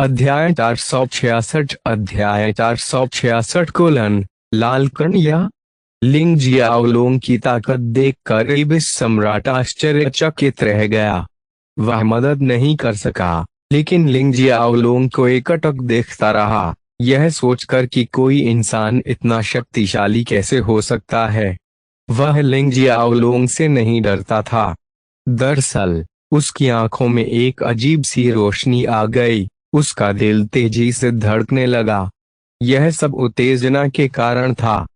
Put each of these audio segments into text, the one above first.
अध्याय 466 अध्याय 466 लाल कण या लिंग जियाओलोंग की ताकत देखकर इबिस सम्राट आश्चर्यचकित रह गया। वह मदद नहीं कर सका, लेकिन लिंग जियाओलोंग को एकटक देखता रहा, यह सोचकर कि कोई इंसान इतना शक्तिशाली कैसे हो सकता है। वह लिंग जियाओलोंग से नहीं डरता था। दरअसल उसकी आंखों में एक अजीब सी रोशनी आ गई, उसका दिल तेजी से धड़कने लगा। यह सब उत्तेजना के कारण था।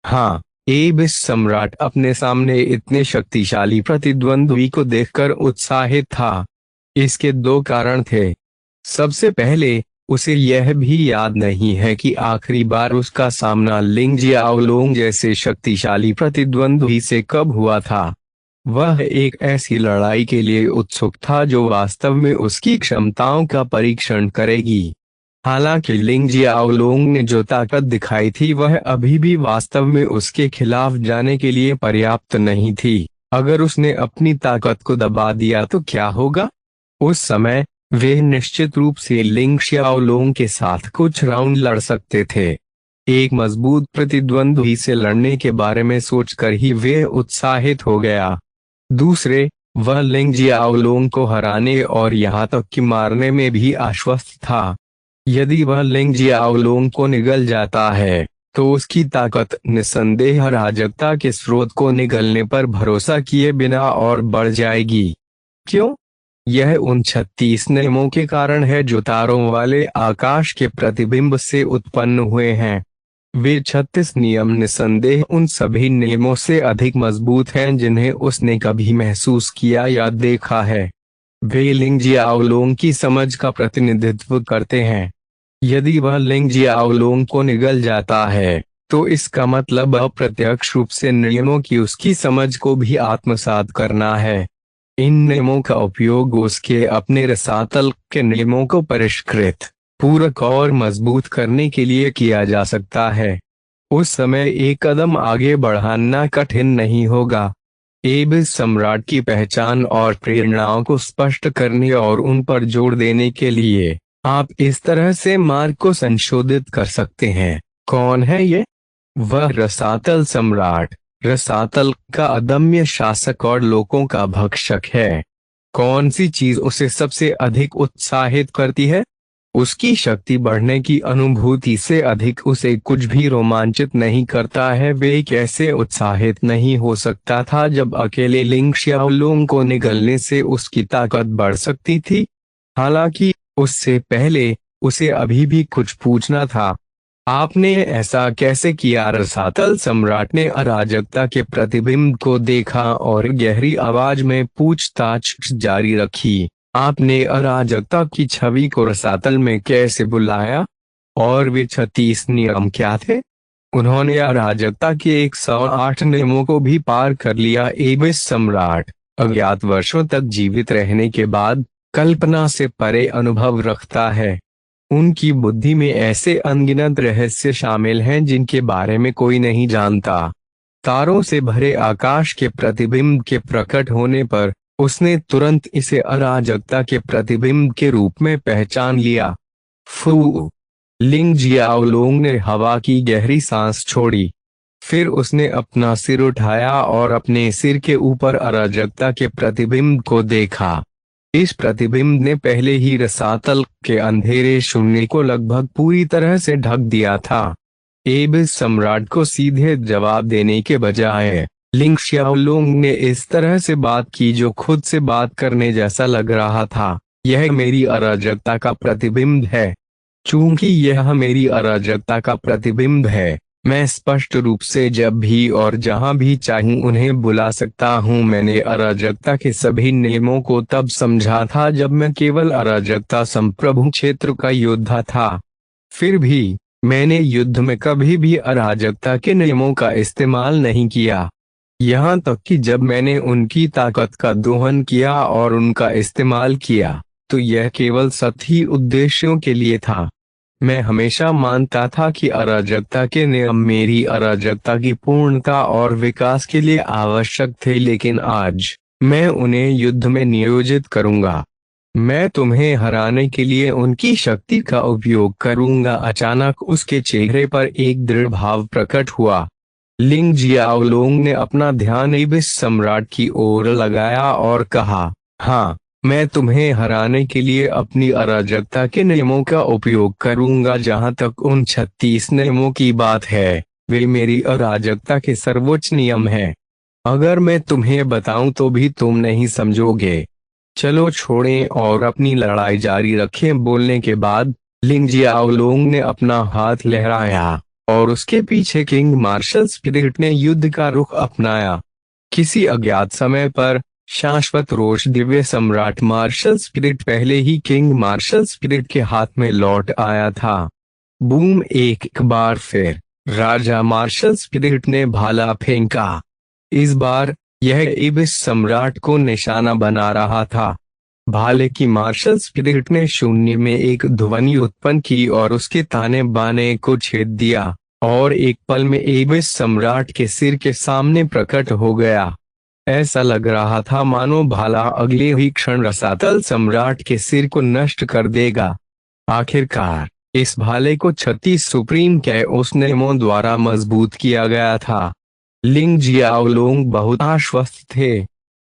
हाँ, एबिस सम्राट अपने सामने इतने शक्तिशाली प्रतिद्वंद्वी को देखकर उत्साहित था। इसके दो कारण थे। सबसे पहले, उसे यह भी याद नहीं है कि आखिरी बार उसका सामना लिंग जियाओलोंग जैसे शक्तिशाली प्रतिद्वंद्वी से कब हुआ था। वह एक ऐसी लड़ाई के लिए उत्सुक था जो वास्तव में उसकी क्षमताओं का परीक्षण करेगी। हालांकि लिंग जियाओलोंग ने जो ताकत दिखाई थी वह अभी भी वास्तव में उसके खिलाफ जाने के लिए पर्याप्त नहीं थी। अगर उसने अपनी ताकत को दबा दिया तो क्या होगा? उस समय वे निश्चित रूप से लिंग जियाओलोंग के साथ कुछ राउंड लड़ सकते थे। एक मजबूत प्रतिद्वंद्वी से लड़ने के बारे में सोचकर ही वे उत्साहित हो गया। दूसरे, वह लिंग जियाओलोंग को हराने और यहाँ तक कि मारने में भी आश्वस्त था। यदि वह लिंग जियाओलोंग को निगल जाता है तो उसकी ताकत निस्संदेह अराजकता के स्रोत को निगलने पर भरोसा किए बिना और बढ़ जाएगी। क्यों? यह उन 36 नियमों के कारण है जो तारों वाले आकाश के प्रतिबिंब से उत्पन्न हुए हैं। वे 36 नियम निस्संदेह उन सभी नियमों से अधिक मजबूत हैं जिन्हें उसने कभी महसूस किया या देखा है। वे लिंग जियाओलोंग की समझ का प्रतिनिधित्व करते हैं। यदि वह लिंग जियाओलोंग को निगल जाता है तो इसका मतलब अप्रत्यक्ष रूप से नियमों की उसकी समझ को भी आत्मसात करना है। इन नियमों का उपयोग उसके अपने रसातल के नियमों को परिष्कृत, पूरक और मजबूत करने के लिए किया जा सकता है। उस समय एक कदम आगे बढ़ाना कठिन नहीं होगा। एबिस सम्राट की पहचान और प्रेरणाओं को स्पष्ट करने और उन पर जोर देने के लिए आप इस तरह से मार्ग को संशोधित कर सकते हैं। कौन है ये? वह रसातल सम्राट, रसातल का अदम्य शासक और लोगों का भक्षक है। कौन सी चीज उसे सबसे अधिक उत्साहित करती है? उसकी शक्ति बढ़ने की अनुभूति से अधिक उसे कुछ भी रोमांचित नहीं करता है। वे कैसे उत्साहित नहीं हो सकता था जब अकेले लिंग जियाओलोंग को निगलने से उसकी ताकत बढ़ सकती थी। हालांकि उससे पहले उसे अभी भी कुछ पूछना था। आपने ऐसा कैसे किया? रसातल सम्राट ने अराजकता के प्रतिबिंब को देखा और गहरी आवाज में पूछताछ जारी रखी। आपने अराजकता की छवि को रसातल में कैसे बुलाया? और वे 36 नियम क्या थे? उन्होंने अराजकता के 108 नियमों को भी पार कर लिया। एबिस सम्राट अज्ञात वर्षों तक जीवित रहने के बाद कल्पना से परे अनुभव रखता है। उनकी बुद्धि में ऐसे अनगिनत रहस्य शामिल हैं जिनके बारे में कोई नहीं जानता। तारों से भरे आकाश के प्रतिबिंब के प्रकट होने पर उसने तुरंत इसे अराजकता के प्रतिबिंब के रूप में पहचान लिया। फू! लिंग जियाओलोंग ने हवा की गहरी सांस छोड़ी। फिर उसने अपना सिर उठाया और अपने सिर के ऊपर अराजकता के प्रतिबिंब को देखा। इस प्रतिबिंब ने पहले ही रसातल के अंधेरे शून्य को लगभग पूरी तरह से ढक दिया था। एबिस सम्राट को सीधे जवाब देने के बजाय लिंग जियाओलोंग ने इस तरह से बात की जो खुद से बात करने जैसा लग रहा था। यह मेरी अराजकता का प्रतिबिंब है। चूंकि यह मेरी अराजकता का प्रतिबिंब है, मैं स्पष्ट रूप से जब भी और जहां भी चाहूं उन्हें बुला सकता हूं। मैंने अराजकता के सभी नियमों को तब समझा था जब मैं केवल अराजकता संप्रभु क्षेत्र का योद्धा था। फिर भी मैंने युद्ध में कभी भी अराजकता के नियमों का इस्तेमाल नहीं किया। यहाँ तक कि जब मैंने उनकी ताकत का दोहन किया और उनका इस्तेमाल किया तो यह केवल सतही उद्देश्यों के लिए था। मैं हमेशा मानता था कि अराजकता के नियम मेरी अराजकता की पूर्णता और विकास के लिए आवश्यक थे, लेकिन आज मैं उन्हें युद्ध में नियोजित करूंगा। मैं तुम्हें हराने के लिए उनकी शक्ति का उपयोग करूंगा। अचानक उसके चेहरे पर एक दृढ़ भाव प्रकट हुआ। लिंग जियाओलोंग ने अपना ध्यान इबिस सम्राट की ओर लगाया और कहा, हाँ, मैं तुम्हें हराने के लिए अपनी अराजकता के नियमों का उपयोग करूंगा। जहां तक उन 36 नियमों की बात है, वे मेरी अराजकता के सर्वोच्च नियम हैं। अगर मैं तुम्हें बताऊं तो भी तुम नहीं समझोगे। चलो छोड़ें और अपनी लड़ाई जारी रखें। बोलने के बाद लिंग जियाओलोंग ने अपना हाथ लहराया और उसके पीछे किंग मार्शल स्पिरिट ने युद्ध का रुख अपनाया। किसी अज्ञात समय पर शाश्वत रोष दिव्य सम्राट मार्शल स्पिरिट पहले ही किंग मार्शल स्पिरिट के हाथ में लौट आया था। बूम! एक बार फिर राजा मार्शल स्पिरिट ने भाला फेंका। इस बार यह इबिस सम्राट को निशाना बना रहा था। भाले की मार्शल स्पिरिट ने शून्य में एक ध्वनि उत्पन्न की और उसके ताने बाने को छेद दिया और एक पल में इबिस सम्राट के सिर के सामने प्रकट हो गया। ऐसा लग रहा था मानो भाला अगले ही क्षण रसातल सम्राट के सिर को नष्ट कर देगा। आखिरकार इस भाले को 36 सुप्रीम कैओस नियमों द्वारा मजबूत किया गया था। लिंग जियाओलोंग बहुत आश्वस्त थे,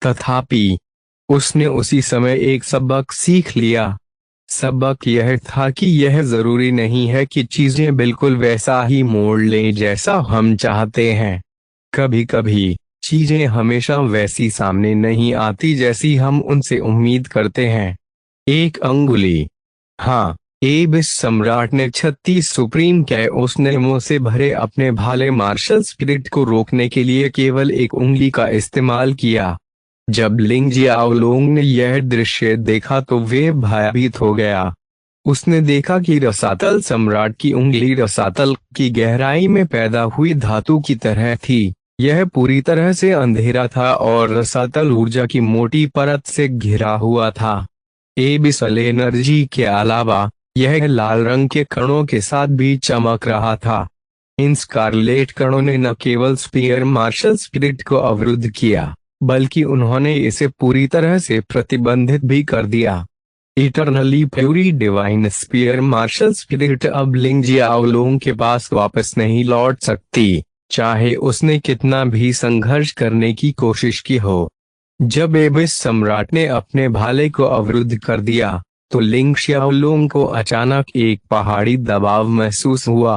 तथापि उसने उसी समय एक सबक सीख लिया। सबक यह था कि यह जरूरी नहीं है कि चीजें बिल्कुल वैसा ही मोड़ लें जैसा हम चाहते हैं। कभी कभी चीजें हमेशा वैसी सामने नहीं आती जैसी हम उनसे उम्मीद करते हैं। एक अंगुली। हाँ, एबिस सम्राट ने 36 सुप्रीम कैओस नियमों से भरे अपने भाले मार्शल स्पिरिट को रोकने के लिए केवल एक उंगली का इस्तेमाल किया। जब लिंग जियाओलोंग ने यह दृश्य देखा तो वे भयभीत हो गया। उसने देखा कि रसातल सम्राट की उंगली रसातल की गहराई में पैदा हुई धातु की तरह थी। यह पूरी तरह से अंधेरा था और रसातल ऊर्जा की मोटी परत से घिरा हुआ था। एबिसल एनर्जी के अलावा यह लाल रंग के कणों के साथ भी चमक रहा था। इन स्कारलेट कणों ने न केवल स्पीयर मार्शल स्पिरिट को अवरुद्ध किया, बल्कि उन्होंने इसे पूरी तरह से प्रतिबंधित भी कर दिया। Eternally purely divine spear martial spirit अब लिंग जियाओलोंग के पास वापस नहीं लौट सकती, चाहे उसने कितना भी संघर्ष करने की कोशिश की हो। जब एबिस सम्राट ने अपने भाले को अवरुद्ध कर दिया तो लिंग जियाओलोंग को अचानक एक पहाड़ी दबाव महसूस हुआ।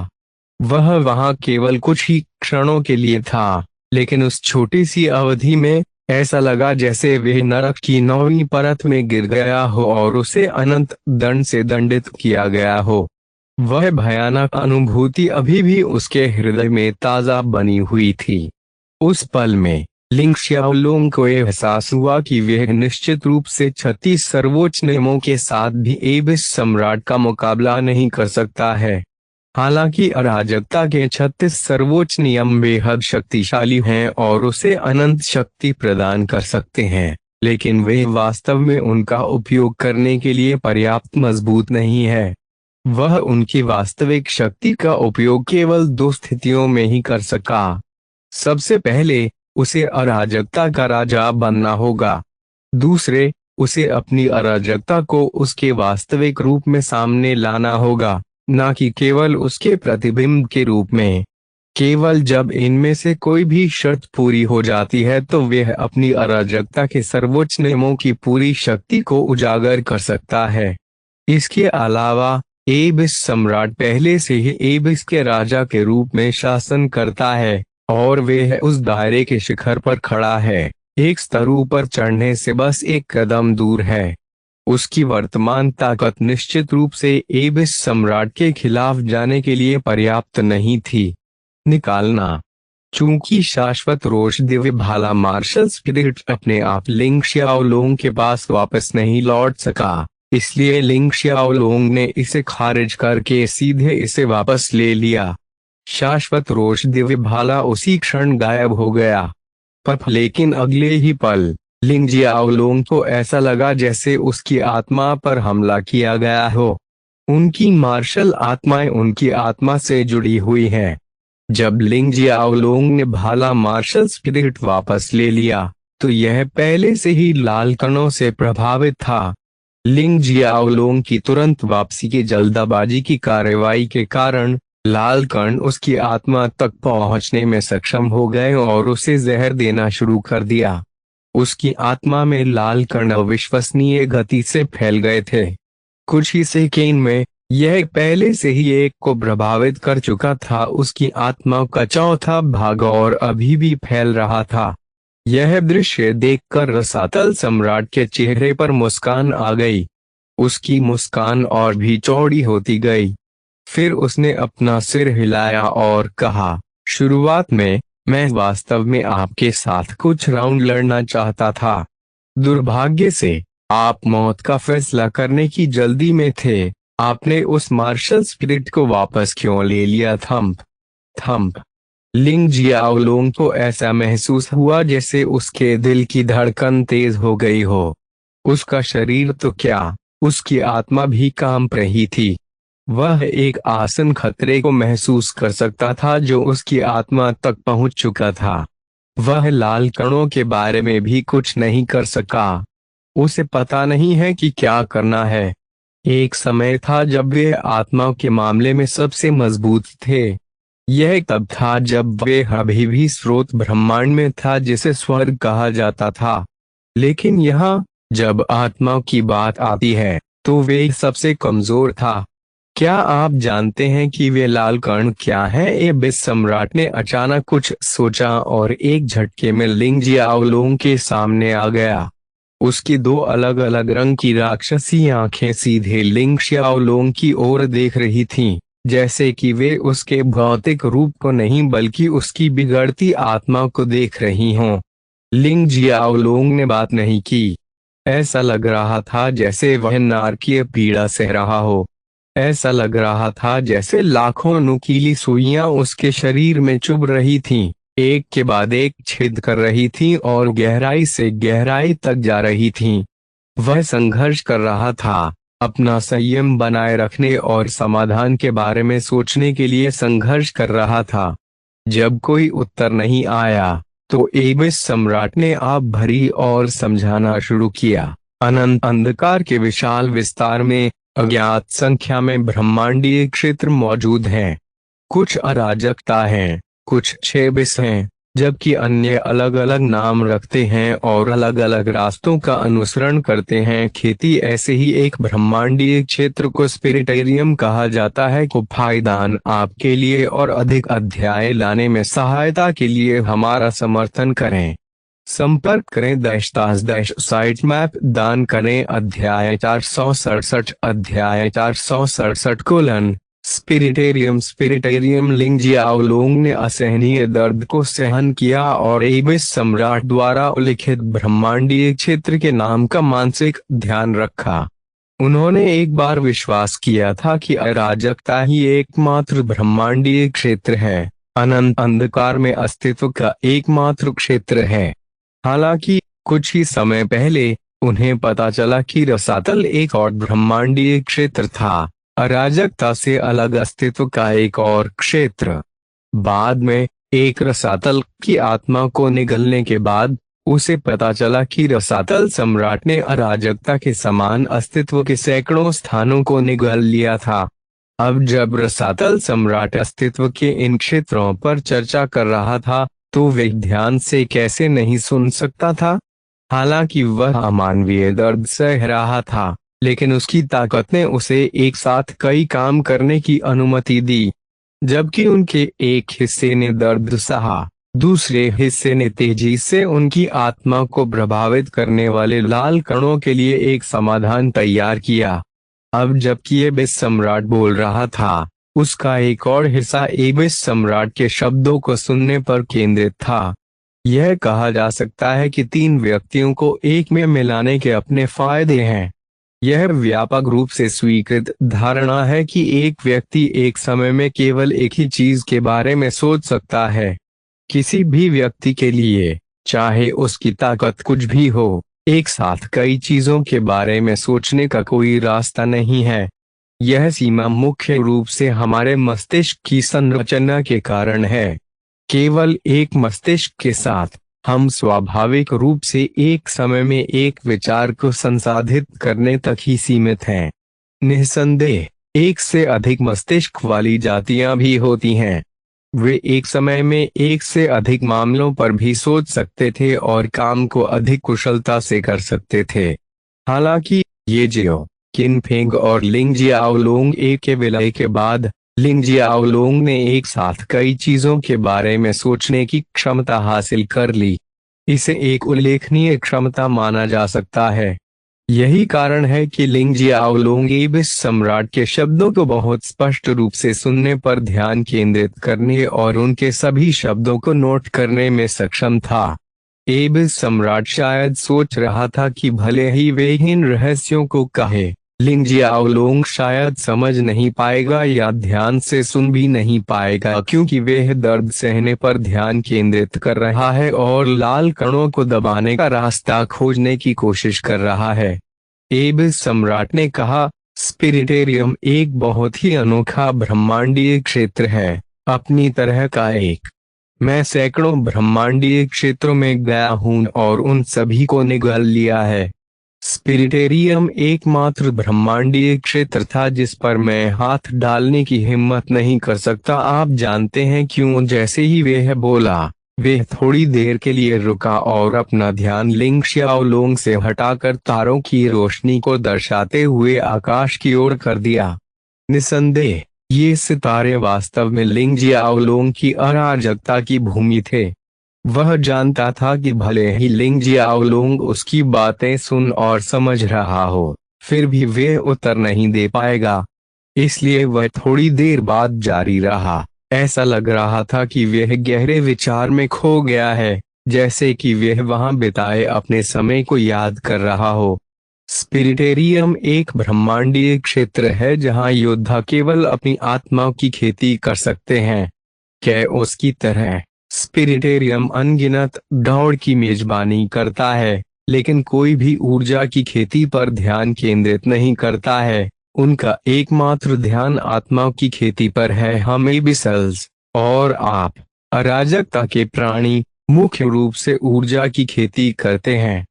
वह वहां केवल कुछ ही क्षणों के लिए था, लेकिन उस छोटी सी अवधि में ऐसा लगा जैसे वह नरक की 9वीं परत में गिर गया हो और उसे अनंत दंड से दंडित किया गया हो। वह भयानक अनुभूति अभी भी उसके हृदय में ताजा बनी हुई थी। उस पल में लिंग जियाओलोंग को एहसास हुआ कि वह निश्चित रूप से 36 सर्वोच्च नियमों के साथ भी एबिस सम्राट का मुकाबला नहीं कर सकता है। हालांकि अराजकता के 36 सर्वोच्च नियम बेहद शक्तिशाली हैं और उसे अनंत शक्ति प्रदान कर सकते हैं, लेकिन वे वास्तव में उनका उपयोग करने के लिए पर्याप्त मजबूत नहीं है। वह उनकी वास्तविक शक्ति का उपयोग केवल 2 स्थितियों में ही कर सका। सबसे पहले उसे अराजकता का राजा बनना होगा। दूसरे, उसे अपनी अराजकता को उसके वास्तविक रूप में सामने लाना होगा, न कि केवल उसके प्रतिबिंब के रूप में। केवल जब इनमें से कोई भी शर्त पूरी हो जाती है तो वह अपनी अराजकता के सर्वोच्च नियमों की पूरी शक्ति को उजागर कर सकता है। इसके अलावा एबिस सम्राट पहले से ही एबिस के राजा के रूप में शासन करता है और वह उस दायरे के शिखर पर खड़ा है, एक स्तर ऊपर चढ़ने से बस एक कदम दूर है। उसकी वर्तमान ताकत निश्चित रूप से एबिस सम्राट के खिलाफ जाने के लिए पर्याप्त नहीं थी। निकालना। चूंकि शाश्वत रोष दिव्य भाला मार्शल स्पिरिट अपने आप लिंग जियाओलोंग के पास वापस नहीं लौट सका, इसलिए लिंग जियाओलोंग ने इसे खारिज करके सीधे इसे वापस ले लिया। शाश्वत रोष दिव्य भाला उसी क्षण गायब हो गया। पर लेकिन अगले ही पल लिंग जियाओलोंग को ऐसा लगा जैसे उसकी आत्मा पर हमला किया गया हो। उनकी मार्शल आत्माएं उनकी आत्मा से जुड़ी हुई हैं। जब लिंग जियाओलोंग ने भाला मार्शल स्पिरिट वापस ले लिया तो यह पहले से ही लाल कणों से प्रभावित था। लिंग जियाओलोंग की तुरंत वापसी की जल्दबाजी की कार्रवाई के कारण लाल कण उसकी आत्मा तक पहुंचने में सक्षम हो गए और उसे जहर देना शुरू कर दिया। उसकी आत्मा में लाल कण अविश्वसनीय गति से फैल गए थे। कुछ ही सेकेंड में यह पहले से ही एक को प्रभावित कर चुका था। उसकी आत्मा का चौथा भाग और अभी भी फैल रहा था। यह दृश्य देखकर रसातल सम्राट के चेहरे पर मुस्कान आ गई। उसकी मुस्कान और भी चौड़ी होती गई। फिर उसने अपना सिर हिलाया और कहा, शुरुआत में मैं वास्तव में आपके साथ कुछ राउंड लड़ना चाहता था। दुर्भाग्य से आप मौत का फैसला करने की जल्दी में थे। आपने उस मार्शल स्पिरिट को वापस क्यों ले लिया? Thump thump. लिंग जियाओलोंग को ऐसा महसूस हुआ जैसे उसके दिल की धड़कन तेज हो गई हो। उसका शरीर तो क्या, उसकी आत्मा भी कांप रही थी। वह एक आसन खतरे को महसूस कर सकता था जो उसकी आत्मा तक पहुंच चुका था। वह लाल कणों के बारे में भी कुछ नहीं कर सका। उसे पता नहीं है कि क्या करना है। एक समय था जब वे आत्मा के मामले में सबसे मजबूत थे। यह तब था जब वे अभी भी स्रोत ब्रह्मांड में था जिसे स्वर्ग कहा जाता था। लेकिन यहाँ जब आत्मा की बात आती है तो वे सबसे कमजोर था। क्या आप जानते हैं कि वे लाल कण क्या है? एबिस सम्राट ने अचानक कुछ सोचा और एक झटके में लिंग जियाओलोंग के सामने आ गया। उसकी दो अलग अलग रंग की राक्षसी आंखें सीधे लिंग जियाओलोंग की ओर देख रही थीं, जैसे कि वे उसके भौतिक रूप को नहीं बल्कि उसकी बिगड़ती आत्मा को देख रही हों। लिंग जियाओलोंग ने बात नहीं की। ऐसा लग रहा था जैसे वह नारकीय पीड़ा सह रहा हो। ऐसा लग रहा था जैसे लाखों नुकीली सुइयां उसके शरीर में चुभ रही थीं, एक के बाद एक छेद कर रही थीं और गहराई से गहराई तक जा रही थीं। वह संघर्ष कर रहा था, अपना संयम बनाए रखने और समाधान के बारे में सोचने के लिए संघर्ष कर रहा था। जब कोई उत्तर नहीं आया तो एबिस सम्राट ने आप भरी और समझाना शुरू किया। अनंत अंधकार के विशाल विस्तार में अज्ञात संख्या में ब्रह्मांडीय क्षेत्र मौजूद हैं। कुछ अराजकता हैं, कुछ छेबिस हैं, जबकि अन्य अलग अलग नाम रखते हैं और अलग अलग रास्तों का अनुसरण करते हैं। खेती ऐसे ही एक ब्रह्मांडीय क्षेत्र को स्पिरिटेरियम कहा जाता है। को फायदान आपके लिए और अधिक अध्याय लाने में सहायता के लिए हमारा समर्थन करें। संपर्क करें _साइट मैप दान करें। अध्याय 467 अध्याय 467 स्पिरिटेरियम लिंग जियाओलोंग ने असहनीय दर्द को सहन किया और एबिस सम्राट द्वारा उल्लिखित ब्रह्मांडीय क्षेत्र के नाम का मानसिक ध्यान रखा। उन्होंने एक बार विश्वास किया था कि अराजकता ही एकमात्र ब्रह्मांडीय क्षेत्र है, अनंत अंधकार में अस्तित्व का एकमात्र क्षेत्र है। हालांकि कुछ ही समय पहले उन्हें पता चला कि रसातल एक और ब्रह्मांडीय क्षेत्र था, अराजकता से अलग अस्तित्व का एक और क्षेत्र। बाद में एक रसातल की आत्मा को निगलने के बाद उसे पता चला कि रसातल सम्राट ने अराजकता के समान अस्तित्व के सैकड़ों स्थानों को निगल लिया था। अब जब रसातल सम्राट अस्तित्व के इन क्षेत्रों पर चर्चा कर रहा था तो वे ध्यान से कैसे नहीं सुन सकता था। हालांकि वह अमानवीय दर्द सह रहा था, लेकिन उसकी ताकत ने उसे एक साथ कई काम करने की अनुमति दी। जबकि उनके एक हिस्से ने दर्द सहा, दूसरे हिस्से ने तेजी से उनकी आत्मा को प्रभावित करने वाले लाल कणों के लिए एक समाधान तैयार किया। अब जबकि एबिस सम्राट बोल रहा था, उसका एक और हिस्सा एबिस सम्राट के शब्दों को सुनने पर केंद्रित था। यह कहा जा सकता है कि तीन व्यक्तियों को एक में मिलाने के अपने फायदे हैं। यह व्यापक रूप से स्वीकृत धारणा है कि एक व्यक्ति एक समय में केवल एक ही चीज के बारे में सोच सकता है। किसी भी व्यक्ति के लिए, चाहे उसकी ताकत कुछ भी हो, एक साथ कई चीजों के बारे में सोचने का कोई रास्ता नहीं है। यह सीमा मुख्य रूप से हमारे मस्तिष्क की संरचना के कारण है। केवल एक मस्तिष्क के साथ हम स्वाभाविक रूप से एक समय में एक विचार को संसाधित करने तक ही सीमित हैं। निस्संदेह एक से अधिक मस्तिष्क वाली जातियां भी होती हैं। वे एक समय में एक से अधिक मामलों पर भी सोच सकते थे और काम को अधिक कुशलता से कर सकते थे। हालांकि ये जियो किनफेंग और लिंग जियाओलोंग ए के विलय के बाद लिंग जियाओलोंग ने एक साथ कई चीजों के बारे में सोचने की क्षमता हासिल कर ली। इसे एक उल्लेखनीय क्षमता माना जा सकता है। यही कारण है कि लिंग जियाओलोंग एबिस सम्राट के शब्दों को बहुत स्पष्ट रूप से सुनने पर ध्यान केंद्रित करने और उनके सभी शब्दों को नोट करने में सक्षम था। एबिस सम्राट शायद सोच रहा था कि भले ही वे इन रहस्यों को कहे, लिंग जियाओलोंग शायद समझ नहीं पाएगा या ध्यान से सुन भी नहीं पाएगा, क्योंकि वह दर्द सहने पर ध्यान केंद्रित कर रहा है और लाल कणों को दबाने का रास्ता खोजने की कोशिश कर रहा है। एबिस सम्राट ने कहा, स्पिरिटेरियम एक बहुत ही अनोखा ब्रह्मांडीय क्षेत्र है, अपनी तरह का एक। मैं सैकड़ों ब्रह्मांडीय क्षेत्रों में गया हूं और उन सभी को निगल लिया है। स्पिरिटेरियम एकमात्र ब्रह्मांडीय क्षेत्र था जिस पर मैं हाथ डालने की हिम्मत नहीं कर सकता। आप जानते हैं क्यों? जैसे ही वह बोला, वह थोड़ी देर के लिए रुका और अपना ध्यान लिंग जियाओलोंग से हटाकर तारों की रोशनी को दर्शाते हुए आकाश की ओर कर दिया। निस्संदेह ये सितारे वास्तव में लिंग जियाओलोंग की अराजकता की भूमि थे। वह जानता था कि भले ही लिंग जियाओलोंग उसकी बातें सुन और समझ रहा हो, फिर भी वे उत्तर नहीं दे पाएगा। इसलिए वह थोड़ी देर बाद जारी रहा। ऐसा लग रहा था कि वह गहरे विचार में खो गया है, जैसे कि वह वहां बिताए अपने समय को याद कर रहा हो। स्पिरिटेरियम एक ब्रह्मांडीय क्षेत्र है जहां योद्धा केवल अपनी आत्मा की खेती कर सकते हैं। क्या उसकी तरह स्पिरिटेरियम अनगिनत दौड़ की मेजबानी करता है, लेकिन कोई भी ऊर्जा की खेती पर ध्यान केंद्रित नहीं करता है। उनका एकमात्र ध्यान आत्मा की खेती पर है। हम एबिसल्स और आप अराजकता के प्राणी मुख्य रूप से ऊर्जा की खेती करते हैं,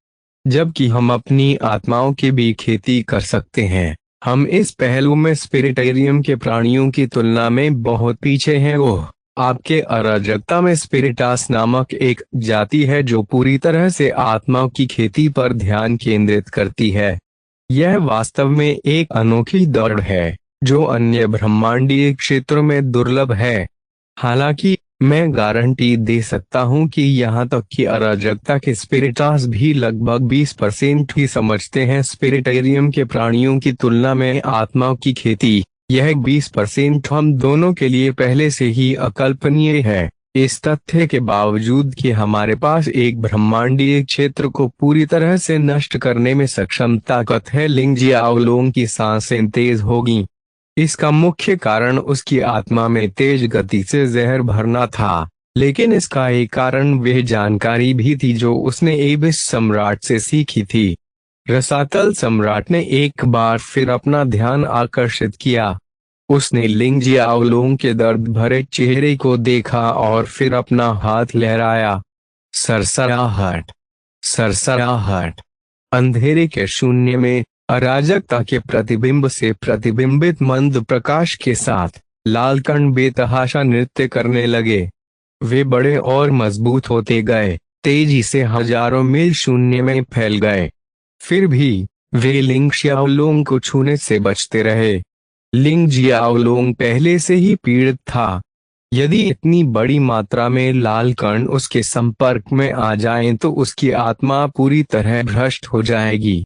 जबकि हम अपनी आत्माओं की भी खेती कर सकते हैं। हम इस पहलू में स्पिरिटेरियम के प्राणियों की तुलना में बहुत पीछे हैं। ओह, आपके अराजकता में स्पिरिटास नामक एक जाति है जो पूरी तरह से आत्मा की खेती पर ध्यान केंद्रित करती है। यह वास्तव में एक अनोखी दौड़ है जो अन्य ब्रह्मांडीय क्षेत्रों में दुर्लभ है। हालांकि मैं गारंटी दे सकता हूं कि यहाँ तक कि अराजकता के स्पिरिटास भी लगभग 20% ही समझते हैं स्पिरिटेरियम के प्राणियों की तुलना में आत्मा की खेती। यह 20% हम दोनों के लिए पहले से ही अकल्पनीय है। इस तथ्य के बावजूद कि हमारे पास एक ब्रह्मांडीय क्षेत्र को पूरी तरह से नष्ट करने में सक्षम ताकत है, लिंग जियाओलोंग की सांसें तेज होगी। इसका मुख्य कारण उसकी आत्मा में तेज गति से जहर भरना था, लेकिन इसका एक कारण वह जानकारी भी थी जो उसने एबिस सम्राट से सीखी थी। रसातल सम्राट ने एक बार फिर अपना ध्यान आकर्षित किया। उसने लिंग जियाओलोंग के दर्द भरे चेहरे को देखा और फिर अपना हाथ लहराया। सरसराहट, सरसराहट। अंधेरे के शून्य में अराजकता के प्रतिबिंब से प्रतिबिंबित मंद प्रकाश के साथ लाल कण बेतहाशा नृत्य करने लगे। वे बड़े और मजबूत होते गए, तेजी से हजारों मील शून्य में फैल गए। फिर भी वे लिंग जियाओलोंग को छूने से बचते रहे। लिंग जियाओलोंग पहले से ही पीड़ित था। यदि इतनी बड़ी मात्रा में लाल कण उसके संपर्क में आ जाएं तो उसकी आत्मा पूरी तरह भ्रष्ट हो जाएगी।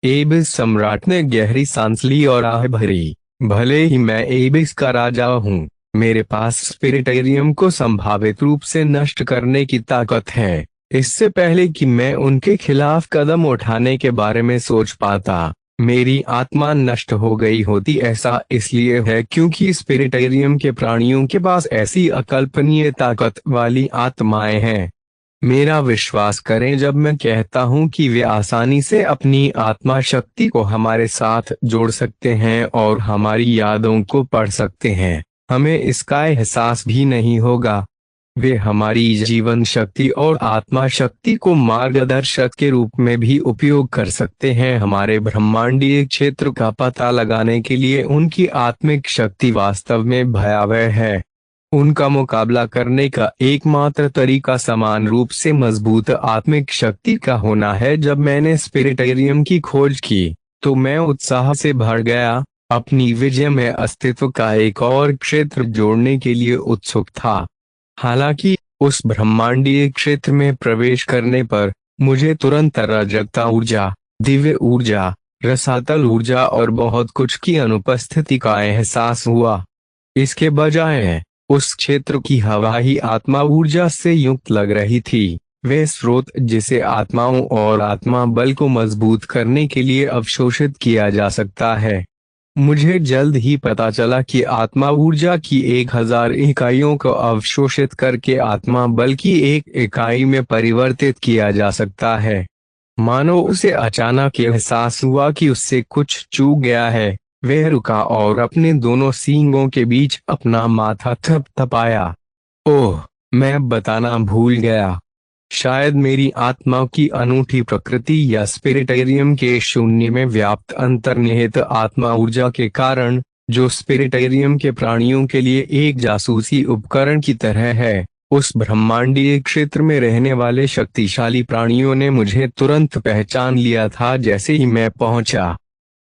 एबिस सम्राट ने गहरी सांस ली और आह भरी। भले ही मैं एबिस का राजा हूँ, मेरे पास स्पिरिटेरियम को संभावित रूप से नष्ट करने की ताकत है। इससे पहले कि मैं उनके खिलाफ कदम उठाने के बारे में सोच पाता, मेरी आत्मा नष्ट हो गई होती। ऐसा इसलिए है क्योंकि स्पिरिटेरियम के प्राणियों के पास ऐसी अकल्पनीय ताकत वाली आत्माएं हैं। मेरा विश्वास करें जब मैं कहता हूं कि वे आसानी से अपनी आत्मा शक्ति को हमारे साथ जोड़ सकते हैं और हमारी यादों को पढ़ सकते हैं। हमें इसका एहसास भी नहीं होगा। वे हमारी जीवन शक्ति और आत्मा शक्ति को मार्गदर्शक के रूप में भी उपयोग कर सकते हैं। हमारे ब्रह्मांडीय क्षेत्र का पता लगाने के लिए उनकी आत्मिक शक्ति वास्तव में भयावह है। उनका मुकाबला करने का एकमात्र तरीका समान रूप से मजबूत आत्मिक शक्ति का होना है। जब मैंने स्पिरिटेरियम की खोज की तो मैं उत्साह से भर गया, अपनी विजय में अस्तित्व का एक और क्षेत्र जोड़ने के लिए उत्सुक था। हालांकि उस ब्रह्मांडीय क्षेत्र में प्रवेश करने पर मुझे तुरंत अराजकता ऊर्जा, दिव्य ऊर्जा, रसातल ऊर्जा और बहुत कुछ की अनुपस्थिति का एहसास हुआ। इसके बजाय उस क्षेत्र की हवा ही आत्मा ऊर्जा से युक्त लग रही थी, वे स्रोत जिसे आत्माओं और आत्मा बल को मजबूत करने के लिए अवशोषित किया जा सकता है। मुझे जल्द ही पता चला कि आत्मा ऊर्जा की 1000 इकाइयों को अवशोषित करके आत्मा बल की एक इकाई में परिवर्तित किया जा सकता है। मानो उसे अचानक एहसास हुआ कि उससे कुछ चूक गया है। वह रुका और अपने दोनों सींगों के बीच अपना माथा थपथपाया। ओह, मैं बताना भूल गया। शायद मेरी आत्मा की अनूठी प्रकृति या स्पिरिटेरियम के शून्य में व्याप्त अंतर्निहित आत्मा ऊर्जा के कारण, जो स्पिरिटेरियम के प्राणियों के लिए एक जासूसी उपकरण की तरह है, उस ब्रह्मांडीय क्षेत्र में रहने वाले शक्तिशाली प्राणियों ने मुझे तुरंत पहचान लिया था। जैसे ही मैं पहुंचा,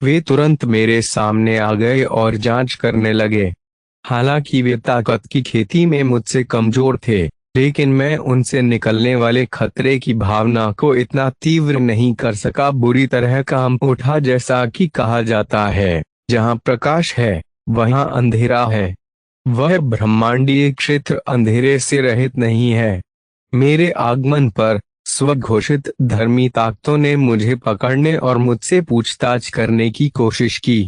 वे तुरंत मेरे सामने आ गए और जांच करने लगे। हालांकि वे ताकत की खेती में मुझसे कमजोर थे, लेकिन मैं उनसे निकलने वाले खतरे की भावना को इतना तीव्र नहीं कर सका। बुरी तरह काम उठा। जैसा कि कहा जाता है, जहां प्रकाश है वहां अंधेरा है। वह ब्रह्मांडीय क्षेत्र अंधेरे से रहित नहीं है। मेरे आगमन पर स्वघोषित धर्मी ताकतों ने मुझे पकड़ने और मुझसे पूछताछ करने की कोशिश की।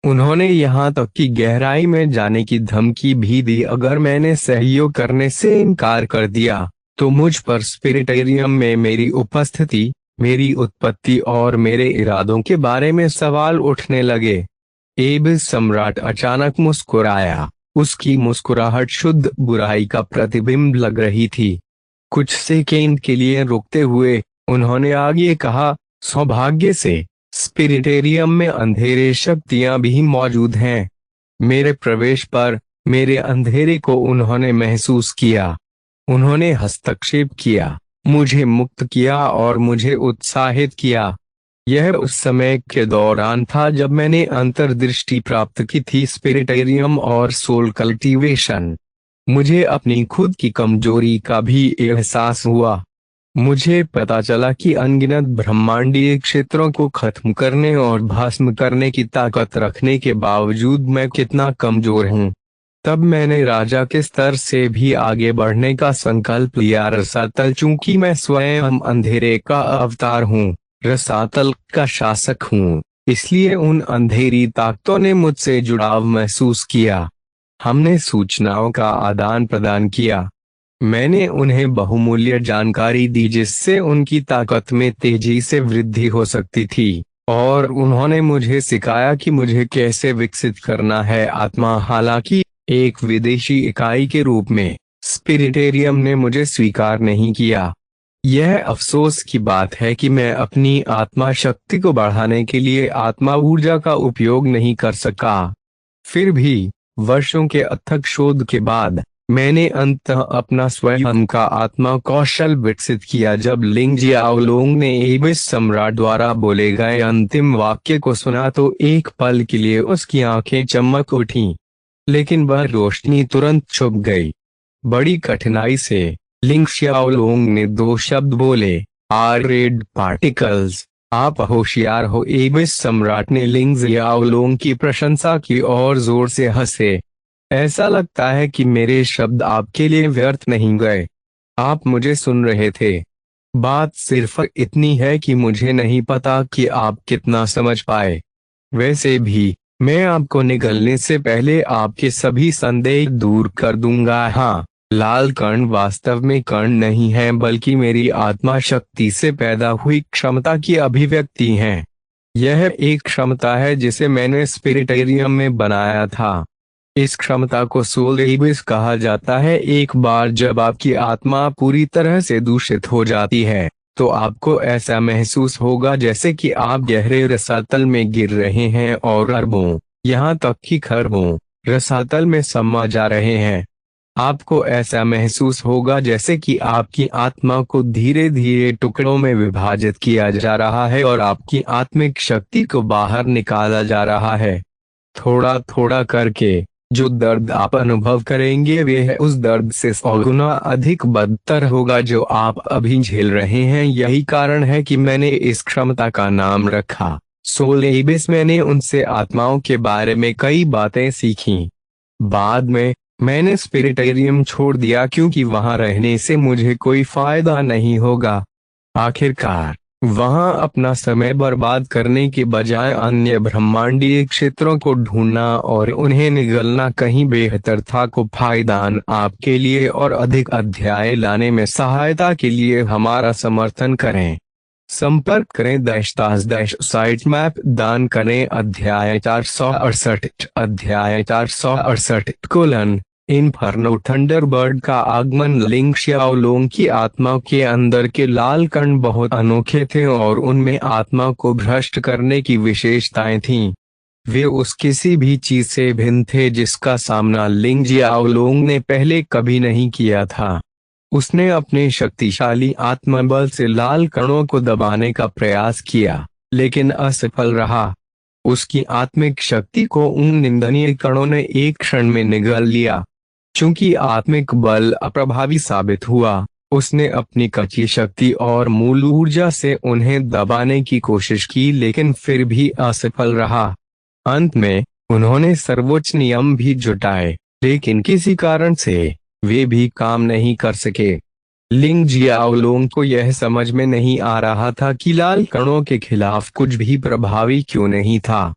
उन्होंने यहाँ तक कि गहराई में जाने की धमकी भी दी। अगर मैंने सहयोग करने से इनकार कर दिया तो मुझ पर स्पिरिटेरियम में मेरी उपस्थिति, मेरी उत्पत्ति और मेरे इरादों के बारे में सवाल उठने लगे। एबिस सम्राट अचानक मुस्कुराया। उसकी मुस्कुराहट शुद्ध बुराई का प्रतिबिंब लग रही थी। कुछ सेकेंड के लिए रुकते हुए उन्होंने आगे कहा, सौभाग्य से स्पिरिटेरियम में अंधेरे शक्तियां भी मौजूद हैं। मेरे प्रवेश पर मेरे अंधेरे को उन्होंने महसूस किया। उन्होंने हस्तक्षेप किया, मुझे मुक्त किया और मुझे उत्साहित किया। यह उस समय के दौरान था जब मैंने अंतर्दृष्टि प्राप्त की थी, स्पिरिटेरियम और सोल कल्टीवेशन। मुझे अपनी खुद की कमजोरी का भी एहसास हुआ। मुझे पता चला कि अनगिनत ब्रह्मांडीय क्षेत्रों को खत्म करने और भस्म करने की ताकत रखने के बावजूद मैं कितना कमजोर हूँ। तब मैंने राजा के स्तर से भी आगे बढ़ने का संकल्प लिया। रसातल, चूंकि मैं स्वयं अंधेरे का अवतार हूँ, रसातल का शासक हूँ, इसलिए उन अंधेरी ताकतों ने मुझसे जुड़ाव महसूस किया। हमने सूचनाओं का आदान प्रदान किया। मैंने उन्हें बहुमूल्य जानकारी दी जिससे उनकी ताकत में तेजी से वृद्धि हो सकती थी, और उन्होंने मुझे सिखाया कि मुझे कैसे विकसित करना है आत्मा। हालांकि एक विदेशी इकाई के रूप में स्पिरिटेरियम ने मुझे स्वीकार नहीं किया। यह अफसोस की बात है कि मैं अपनी आत्मा शक्ति को बढ़ाने के लिए आत्मा ऊर्जा का उपयोग नहीं कर सका। फिर भी वर्षों के अथक शोध के बाद मैंने अंततः अपना स्वयं का आत्मा कौशल विकसित किया। जब लिंग जियाओलोंग ने एबिस सम्राट द्वारा बोले गए अंतिम वाक्य को सुना तो एक पल के लिए उसकी आंखें चमक उठीं, लेकिन वह रोशनी तुरंत छुप गई। बड़ी कठिनाई से लिंग जियाओलोंग ने 2 शब्द बोले, आर रेड पार्टिकल्स। आप होशियार हो। एबिस सम्राट ने लिंग जियाओलोंग की प्रशंसा की और जोर से हंसे। ऐसा लगता है कि मेरे शब्द आपके लिए व्यर्थ नहीं गए। आप मुझे सुन रहे थे। बात सिर्फ इतनी है कि मुझे नहीं पता कि आप कितना समझ पाए। वैसे भी मैं आपको निकलने से पहले आपके सभी संदेह दूर कर दूंगा। हाँ, लाल कण वास्तव में कण नहीं है, बल्कि मेरी आत्मा शक्ति से पैदा हुई क्षमता की अभिव्यक्ति है। यह एक क्षमता है जिसे मैंने स्पिरिटेरियम में बनाया था। इस क्षमता को सोल एबिस कहा जाता है। एक बार जब आपकी आत्मा पूरी तरह से दूषित हो जाती है तो आपको ऐसा महसूस होगा जैसे कि आप गहरे रसातल में गिर रहे हैं और अरबों, यहाँ तक कि खरबों रसातल में समा जा रहे हैं। आपको ऐसा महसूस होगा जैसे कि आपकी आत्मा को धीरे धीरे टुकड़ों में विभाजित किया जा रहा है और आपकी आत्मिक शक्ति को बाहर निकाला जा रहा है। थोड़ा थोड़ा करके जो दर्द आप अनुभव करेंगे वह उस दर्द से 100 गुना अधिक बदतर होगा जो आप अभी झेल रहे हैं। यही कारण है कि मैंने इस क्षमता का नाम रखा सोल एबिस। मैंने उनसे आत्माओं के बारे में कई बातें सीखी। बाद में मैंने स्पिरिटेरियम छोड़ दिया क्योंकि वहां रहने से मुझे कोई फायदा नहीं होगा। आखिरकार वहां अपना समय बर्बाद करने के बजाय अन्य ब्रह्मांडीय क्षेत्रों को ढूंढना और उन्हें निगलना कहीं बेहतर था। को फायदान आपके लिए और अधिक अध्याय लाने में सहायता के लिए हमारा समर्थन करें। संपर्क करें -- मैप दान करें। अध्याय 468 अध्याय 468 इन्फर्नो थंडरबर्ड का आगमन। लिंग शाओलुंग की आत्मा के अंदर के लाल कण बहुत अनोखे थे और उनमें आत्मा को भ्रष्ट करने की विशेषताएं थीं। वे उस किसी भी चीज से भिन्न थे जिसका सामना लिंग जियाओलुंग ने पहले कभी नहीं किया था। उसने अपने शक्तिशाली आत्मबल से लाल कणों को दबाने का प्रयास किया लेकिन असफल रहा। उसकी आत्मिक शक्ति को उन निंदनीय कणों ने एक क्षण में निगल लिया। चूंकि आत्मिक बल अप्रभावी साबित हुआ, उसने अपनी कच्ची शक्ति और मूल ऊर्जा से उन्हें दबाने की कोशिश की लेकिन फिर भी असफल रहा। अंत में उन्होंने सर्वोच्च नियम भी जुटाए लेकिन किसी कारण से वे भी काम नहीं कर सके। लिंग जियाओलुंग को यह समझ में नहीं आ रहा था कि लाल कणों के खिलाफ कुछ भी प्रभावी क्यों नहीं था।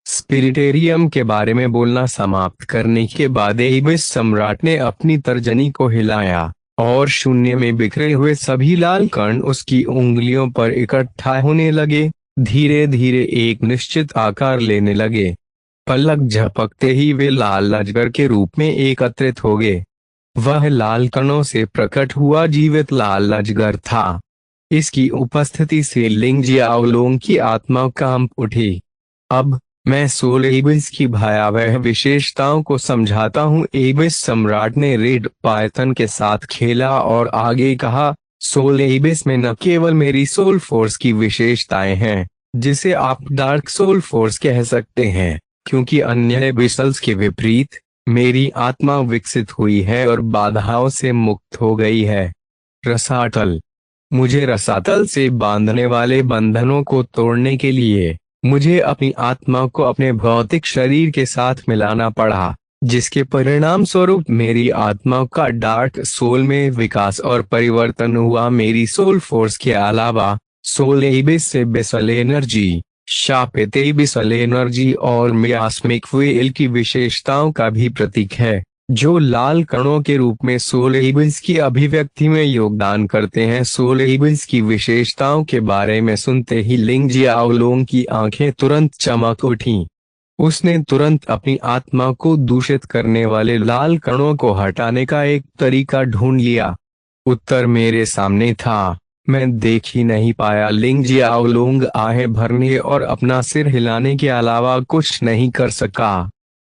स्पिरिटेरियम के बारे में बोलना समाप्त करने के बाद एबिस सम्राट ने अपनी तर्जनी को हिलाया और शून्य में बिखरे हुए सभी लाल कण उसकी उंगलियों पर इकट्ठा होने लगे, धीरे धीरे एक निश्चित आकार लेने लगे। पलक झपकते ही वे लाल अजगर के रूप में एकत्रित हो गए। वह लाल कणों से प्रकट हुआ जीवित लाल अजगर था। इसकी उपस्थिति से लिंग जियाओलुंग की आत्मा कांप उठी। अब मैं सोल एबिस की भयावह विशेषताओं को समझाता हूँ। एबिस सम्राट ने रेड पायथन के साथ खेला और आगे कहा, सोल एबिस में न केवल मेरी सोल फोर्स की विशेषताएं हैं जिसे आप डार्क सोल फोर्स कह सकते हैं, क्योंकि अन्य एबिसल्स के विपरीत मेरी आत्मा विकसित हुई है और बाधाओं से मुक्त हो गई है। रसातल। मुझे रसातल से बांधने वाले बंधनों को तोड़ने के लिए मुझे अपनी आत्मा को अपने भौतिक शरीर के साथ मिलाना पड़ा, जिसके परिणाम स्वरूप मेरी आत्मा का डार्क सोल में विकास और परिवर्तन हुआ। मेरी सोल फोर्स के अलावा सोल एबिस से बेसल एनर्जी, शापित एबिसल एनर्जी और मियास्मिक वेल की विशेषताओं का भी प्रतीक है, जो लाल कणों के रूप में सोल एबिस की अभिव्यक्ति में योगदान करते हैं। सोल एबिस की विशेषताओं के बारे में सुनते ही लिंग जियाओलुंग की आंखें तुरंत चमक उठीं। उसने तुरंत अपनी आत्मा को दूषित करने वाले लाल कणों को हटाने का एक तरीका ढूंढ लिया। उत्तर मेरे सामने था, मैं देख ही नहीं पाया। लिंग जियाओलुंग आहें भरने और अपना सिर हिलाने के अलावा कुछ नहीं कर सका।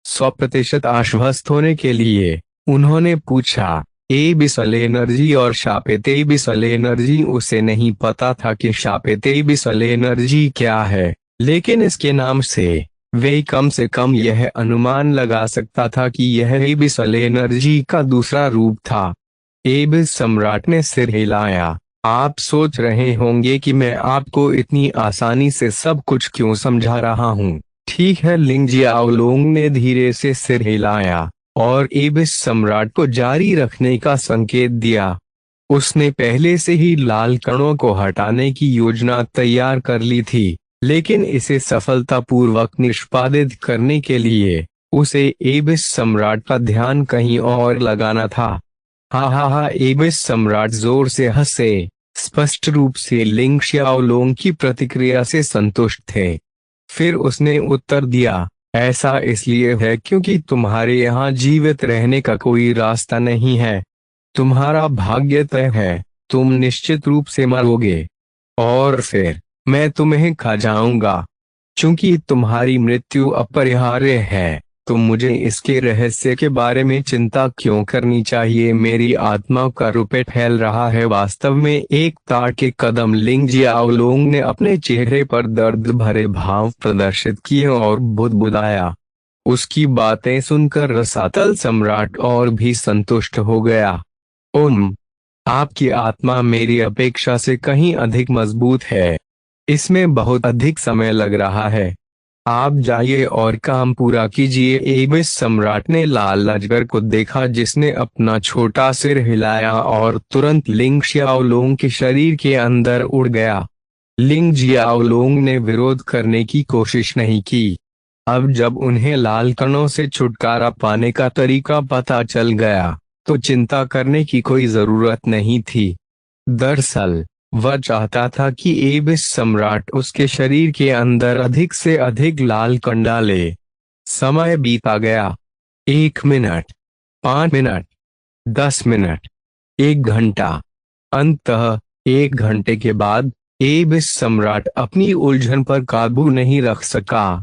100% आश्वस्त होने के लिए उन्होंने पूछा, एबिसल एनर्जी और शापित एबिसल एनर्जी। उसे नहीं पता था कि शापित एबिसल एनर्जी क्या है, लेकिन इसके नाम से वे कम से कम यह अनुमान लगा सकता था कि यह एबिसल एनर्जी का दूसरा रूप था। एबिस सम्राट ने सिर हिलाया। आप सोच रहे होंगे कि मैं आपको इतनी आसानी से सब कुछ क्यों समझा रहा हूँ। ठीक है, लिंग जियाओलुंग ने धीरे से सिर हिलाया और एबिस सम्राट को जारी रखने का संकेत दिया। उसने पहले से ही लाल कणों को हटाने की योजना तैयार कर ली थी, लेकिन इसे सफलतापूर्वक निष्पादित करने के लिए उसे एबिस सम्राट का ध्यान कहीं और लगाना था। हा हा हा, एबिस सम्राट जोर से हंसे। स्पष्ट रूप से लिंग शाओलुंग की प्रतिक्रिया से संतुष्ट थे। फिर उसने उत्तर दिया, ऐसा इसलिए है क्योंकि तुम्हारे यहाँ जीवित रहने का कोई रास्ता नहीं है। तुम्हारा भाग्य तय है, तुम निश्चित रूप से मरोगे, और फिर मैं तुम्हें खा जाऊंगा। चूंकि तुम्हारी मृत्यु अपरिहार्य है, तो मुझे इसके रहस्य के बारे में चिंता क्यों करनी चाहिए। मेरी आत्मा का रूपे फैल रहा है। वास्तव में एक तार्किक कदम। लिंग जियाओलोंग ने अपने चेहरे पर दर्द भरे भाव प्रदर्शित किए और बुदबुदाया। उसकी बातें सुनकर रसातल सम्राट और भी संतुष्ट हो गया। आपकी आत्मा मेरी अपेक्षा से कहीं अधिक मजबूत है। इसमें बहुत अधिक समय लग रहा है। आप जाइए और काम पूरा कीजिए। एबिस सम्राट ने लाल अजगर को देखा, जिसने अपना छोटा सिर हिलाया और तुरंत लिंग जियाओलोंग के शरीर के अंदर उड़ गया। लिंग जियाओलोंग ने विरोध करने की कोशिश नहीं की। अब जब उन्हें लाल कणों से छुटकारा पाने का तरीका पता चल गया, तो चिंता करने की कोई जरूरत नहीं थी। दरअसल वह चाहता था कि एबिस सम्राट उसके शरीर के अंदर अधिक से अधिक लाल कण डाले। समय बीता गया। 1 मिनट, 5 मिनट, 10 मिनट, 1 घंटा। अंततः 1 घंटे के बाद एबिस सम्राट अपनी उलझन पर काबू नहीं रख सका।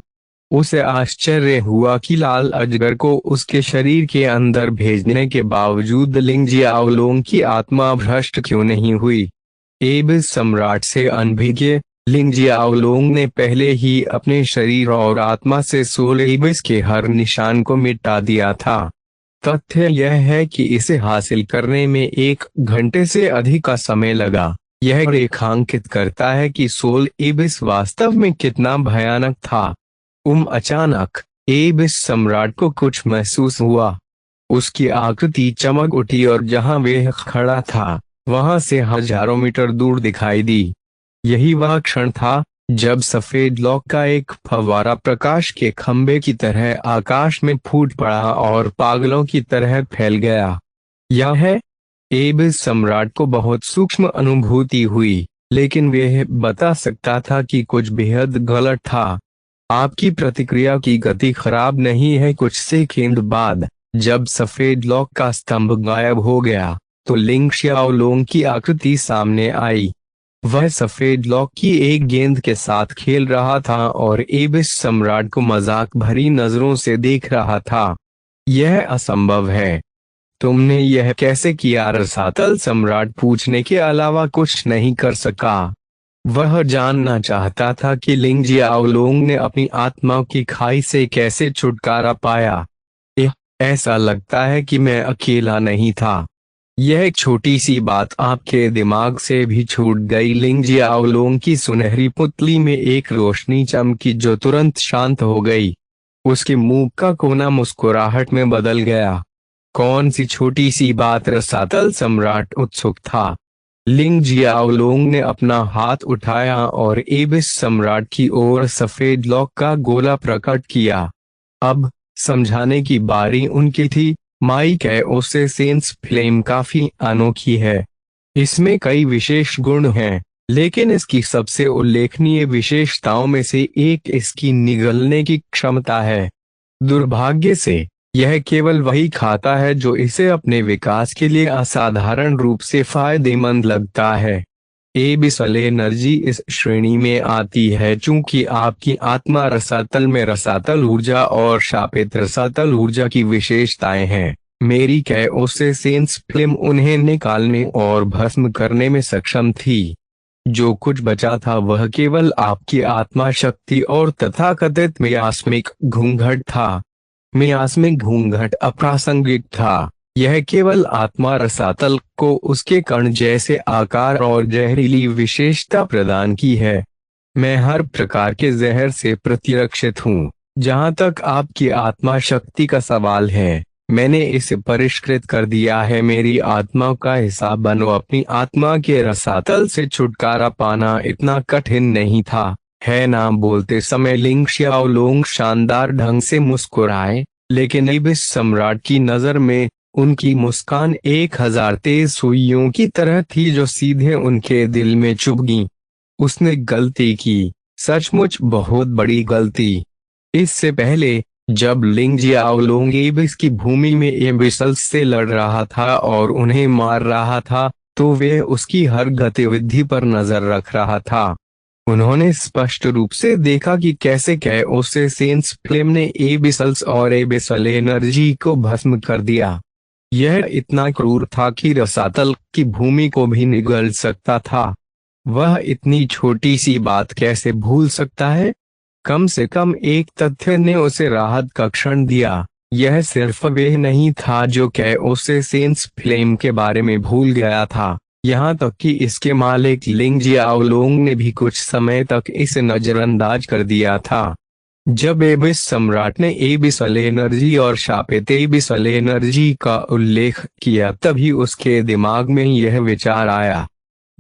उसे आश्चर्य हुआ कि लाल अजगर को उसके शरीर के अंदर भेजने के बावजूद लिंग जियाओलोंग की आत्मा भ्रष्ट क्यों नहीं हुई। एबिस सम्राट से अनभिज्ञ लिंग जियाओलोंग ने पहले ही अपने शरीर और आत्मा से सोल एबिस के हर निशान को मिटा दिया था। तथ्य यह है कि इसे हासिल करने में 1 घंटे से अधिक का समय लगा। यह रेखांकित करता है कि सोल एबिस वास्तव में कितना भयानक था। अचानक एबिस सम्राट को कुछ महसूस हुआ। उसकी आकृति चमक उठी और जहां वह खड़ा था, वहां से हजारों मीटर दूर दिखाई दी। यही वह क्षण था जब सफेद लौक का एक फव्वारा प्रकाश के खंभे की तरह आकाश में फूट पड़ा और पागलों की तरह फैल गया। यह है, एबिस सम्राट को बहुत सूक्ष्म अनुभूति हुई, लेकिन वह बता सकता था कि कुछ बेहद गलत था। आपकी प्रतिक्रिया की गति खराब नहीं है। कुछ सेकंड बाद जब सफेद लौक का स्तंभ गायब हो गया, तो लिंग जियाओलोंग की आकृति सामने आई। वह सफेद लौक की एक गेंद के साथ खेल रहा था और एबिस सम्राट को मजाक भरी नजरों से देख रहा था। यह असंभव है। तुमने यह कैसे किया? रसातल सम्राट पूछने के अलावा कुछ नहीं कर सका। वह जानना चाहता था कि लिंग जियाओलोंग ने अपनी आत्मा की खाई से कैसे छुटकारा पाया। ऐसा लगता है कि मैं अकेला नहीं था। यह छोटी सी बात आपके दिमाग से भी छूट गई। लिंग जियाओलोंग की सुनहरी पुतली में एक रोशनी चमकी जो तुरंत शांत हो गई। उसके मुंह का कोना मुस्कुराहट में बदल गया। कौन सी छोटी सी बात? रसातल सम्राट उत्सुक था। लिंग जियाओलोंग ने अपना हाथ उठाया और एबिस सम्राट की ओर सफेद लौक का गोला प्रकट किया। अब समझाने की बारी उनकी थी। माइक ओसेसेंस फ्लेम काफी अनोखी है। इसमें कई विशेष गुण हैं, लेकिन इसकी सबसे उल्लेखनीय विशेषताओं में से एक इसकी निगलने की क्षमता है। दुर्भाग्य से यह केवल वही खाता है जो इसे अपने विकास के लिए असाधारण रूप से फायदेमंद लगता है। एबिसल एनर्जी इस श्रेणी में आती है चूंकि आपकी आत्मा रसातल में रसातल ऊर्जा और शापित रसातल ऊर्जा की विशेषताएं हैं। मेरी ओसेसेंस फ्लेम उन्हें निकालने और भस्म करने में सक्षम थी। जो कुछ बचा था वह केवल आपकी आत्मा शक्ति और तथाकथित मियास्मिक घूंघट था। मियास्मिक घूंघट अप्रासंगिक था। यह केवल आत्मा रसातल को उसके कण जैसे आकार और जहरीली विशेषता प्रदान की है। मैं हर प्रकार के जहर से प्रतिरक्षित हूँ। जहाँ तक आपकी आत्मा शक्ति का सवाल है, मैंने इसे परिष्कृत कर दिया है। मेरी आत्मा का हिस्सा बनो। अपनी आत्मा के रसातल से छुटकारा पाना इतना कठिन नहीं था, है ना? बोलते समय लिंग जियाओलोंग शानदार ढंग से मुस्कुराए, लेकिन एबिस सम्राट की नजर में उनकी मुस्कान 1000 तेज सुइयों की तरह थी जो सीधे उनके दिल में चुभ गईं। उसने गलती की, सचमुच बहुत बड़ी गलती। इससे पहले जब लिंग जियाओलोंग एबिस की भूमि में एबिसल्स से लड़ रहा था और उन्हें मार रहा था, तो वे उसकी हर गतिविधि पर नजर रख रहा था। उन्होंने स्पष्ट रूप से देखा कि कैसे कैओसेसेंस फ्लेम ने एबिसल्स और एबिसल एनर्जी को भस्म कर दिया। यह इतना क्रूर था कि रसातल की भूमि को भी निगल सकता था। वह इतनी छोटी सी बात कैसे भूल सकता है? कम से कम एक तथ्य ने उसे राहत का क्षण दिया। यह सिर्फ वह नहीं था जो कैओसेसेंस फ्लेम के बारे में भूल गया था, यहाँ तक कि इसके मालिक लिंग जियाओलोंग ने भी कुछ समय तक इसे नजरअंदाज कर दिया था। जब एबिस सम्राट ने एबिसल एनर्जी और शापित एबिसल एनर्जी का उल्लेख किया, तभी उसके दिमाग में यह विचार आया।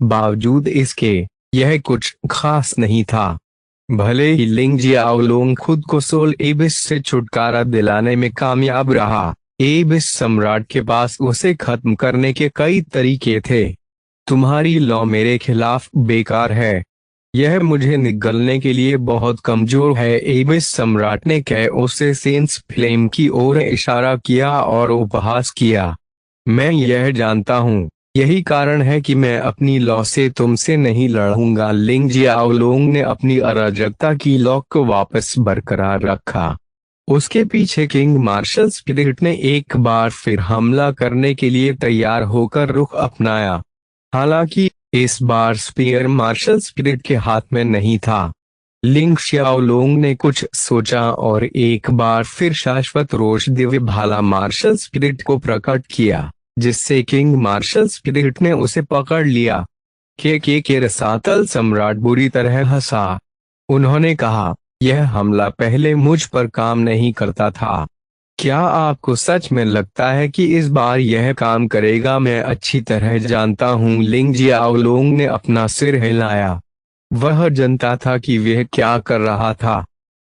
बावजूद इसके यह कुछ खास नहीं था। भले ही लिंग जियाओलोंग खुद को सोल एबिस से छुटकारा दिलाने में कामयाब रहा, एबिस सम्राट के पास उसे खत्म करने के कई तरीके थे। तुम्हारी लॉ मेरे खिलाफ बेकार है। यह मुझे निगलने के लिए बहुत कमजोर है। एबिस सम्राट ने कैओसेसेंस फ्लेम की ओर इशारा किया और उपहास किया। मैं यह जानता हूँ, यही कारण है कि मैं अपनी लॉ से तुमसे नहीं लड़ूंगा। लिंग जियाओलोंग ने अपनी अराजकता की लॉ को वापस बरकरार रखा। उसके पीछे किंग मार्शल स्पिरिट ने एक बार फिर हमला करने के लिए तैयार होकर रुख अपनाया। हालांकि इस बार स्पीयर मार्शल स्पिरिट के हाथ में नहीं था। लिंग जियाओलोंग ने कुछ सोचा और एक बार फिर शाश्वत रोष दिव्य भाला मार्शल स्पिरिट को प्रकट किया, जिससे किंग मार्शल स्पिरिट ने उसे पकड़ लिया। के रसातल सम्राट बुरी तरह हंसा। उन्होंने कहा, यह हमला पहले मुझ पर काम नहीं करता था। क्या आपको सच में लगता है कि इस बार यह काम करेगा? मैं अच्छी तरह जानता हूँ। लिंग जियाओलोंग ने अपना सिर हिलाया। वह जानता था कि वह क्या कर रहा था।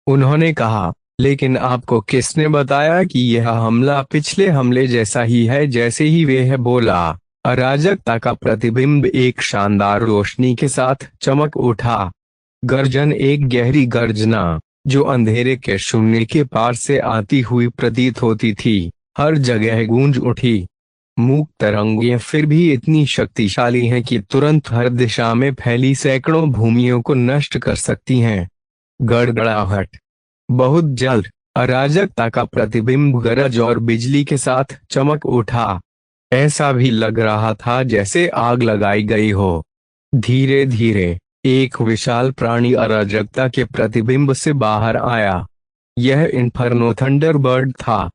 उन्होंने कहा, लेकिन आपको किसने बताया कि यह हमला पिछले हमले जैसा ही है? जैसे ही वह बोला, अराजकता का प्रतिबिंब एक शानदार रोशनी के साथ चमक उठा। गर्जन, एक गहरी गर्जना जो अंधेरे के शून्य के पार से आती हुई प्रतीत होती थी, हर जगह गूंज उठी। मूक तरंगें फिर भी इतनी शक्तिशाली हैं कि तुरंत हर दिशा में फैली सैकड़ों भूमियों को नष्ट कर सकती हैं। गड़गड़ाहट। बहुत जल्द अराजकता का प्रतिबिंब गरज और बिजली के साथ चमक उठा। ऐसा भी लग रहा था जैसे आग लगाई गई हो। धीरे धीरे एक विशाल प्राणी अराजकता के प्रतिबिंब से बाहर आया। यह इन्फर्नो थंडरबर्ड था।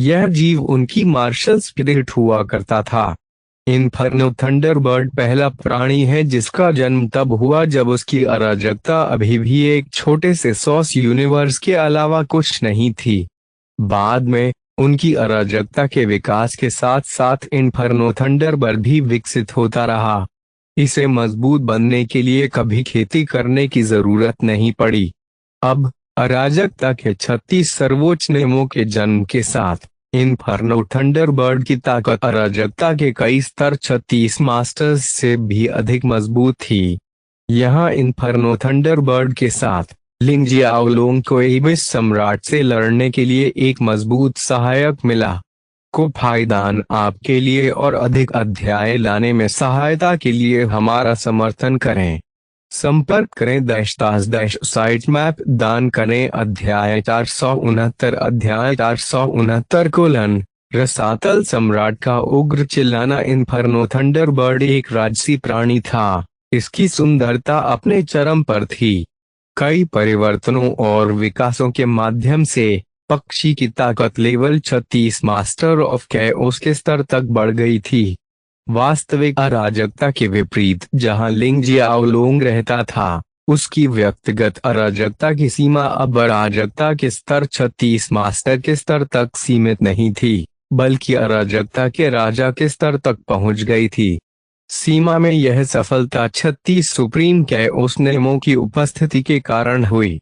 यह जीव उनकी मार्शल स्पिरिट हुआ करता था। इन्फर्नो थंडरबर्ड पहला प्राणी है जिसका जन्म तब हुआ जब उसकी अराजकता अभी भी एक छोटे से सॉस यूनिवर्स के अलावा कुछ नहीं थी। बाद में उनकी अराजकता के विकास के साथ साथ इन्फर्नो थंडरबर्ड भी विकसित होता रहा। इसे मजबूत बनने के लिए कभी खेती करने की जरूरत नहीं पड़ी। अब अराजकता के 36 सर्वोच्च नियमों के जन्म के साथ इन्फर्नो थंडरबर्ड की ताकत अराजकता के कई स्तर 36 मास्टर्स से भी अधिक मजबूत थी। यहाँ इन्फर्नो थंडरबर्ड के साथ लिंग जियाओलोंग को एबिस सम्राट से लड़ने के लिए एक मजबूत सहायक मिला। को फायदान आपके लिए और अधिक अध्याय लाने में सहायता के लिए हमारा समर्थन करें। संपर्क करें _साइट मैप दान करें। अध्याय 469 रसातल सम्राट का उग्र चिल्लाना। इन्फर्नो थंडरबर्ड एक राजसी प्राणी था। इसकी सुंदरता अपने चरम पर थी। कई परिवर्तनों और विकासों के माध्यम से पक्षी की ताकत लेवल 36 मास्टर ऑफ कैओस के स्तर तक बढ़ गई थी। वास्तविक अराजकता के विपरीत, जहां लिंग जियाओलोंग रहता था, उसकी व्यक्तिगत अराजकता की सीमा अब अराजकता के स्तर 36 मास्टर के स्तर तक सीमित नहीं थी, बल्कि अराजकता के राजा के स्तर तक पहुंच गई थी। सीमा में यह सफलता 36 सुप्रीम कैओस नियमों की उपस्थिति के कारण हुई।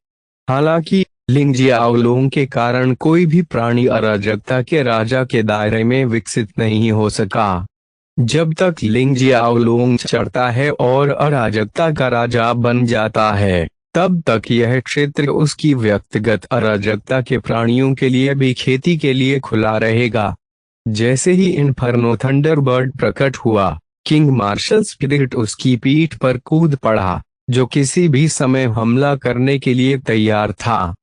हालांकि लिंग जियाओलोंग के कारण कोई भी प्राणी अराजकता के राजा के दायरे में विकसित नहीं हो सका। जब तक लिंग जियाओलोंग चढ़ता है और अराजकता का राजा बन जाता है, तब तक यह क्षेत्र उसकी व्यक्तिगत अराजकता के प्राणियों के लिए भी खेती के लिए खुला रहेगा। जैसे ही इन्फर्नो थंडरबर्ड प्रकट हुआ, किंग मार्शल स्पिरिट उसकी पीठ पर कूद पड़ा, जो किसी भी समय हमला करने के लिए तैयार था।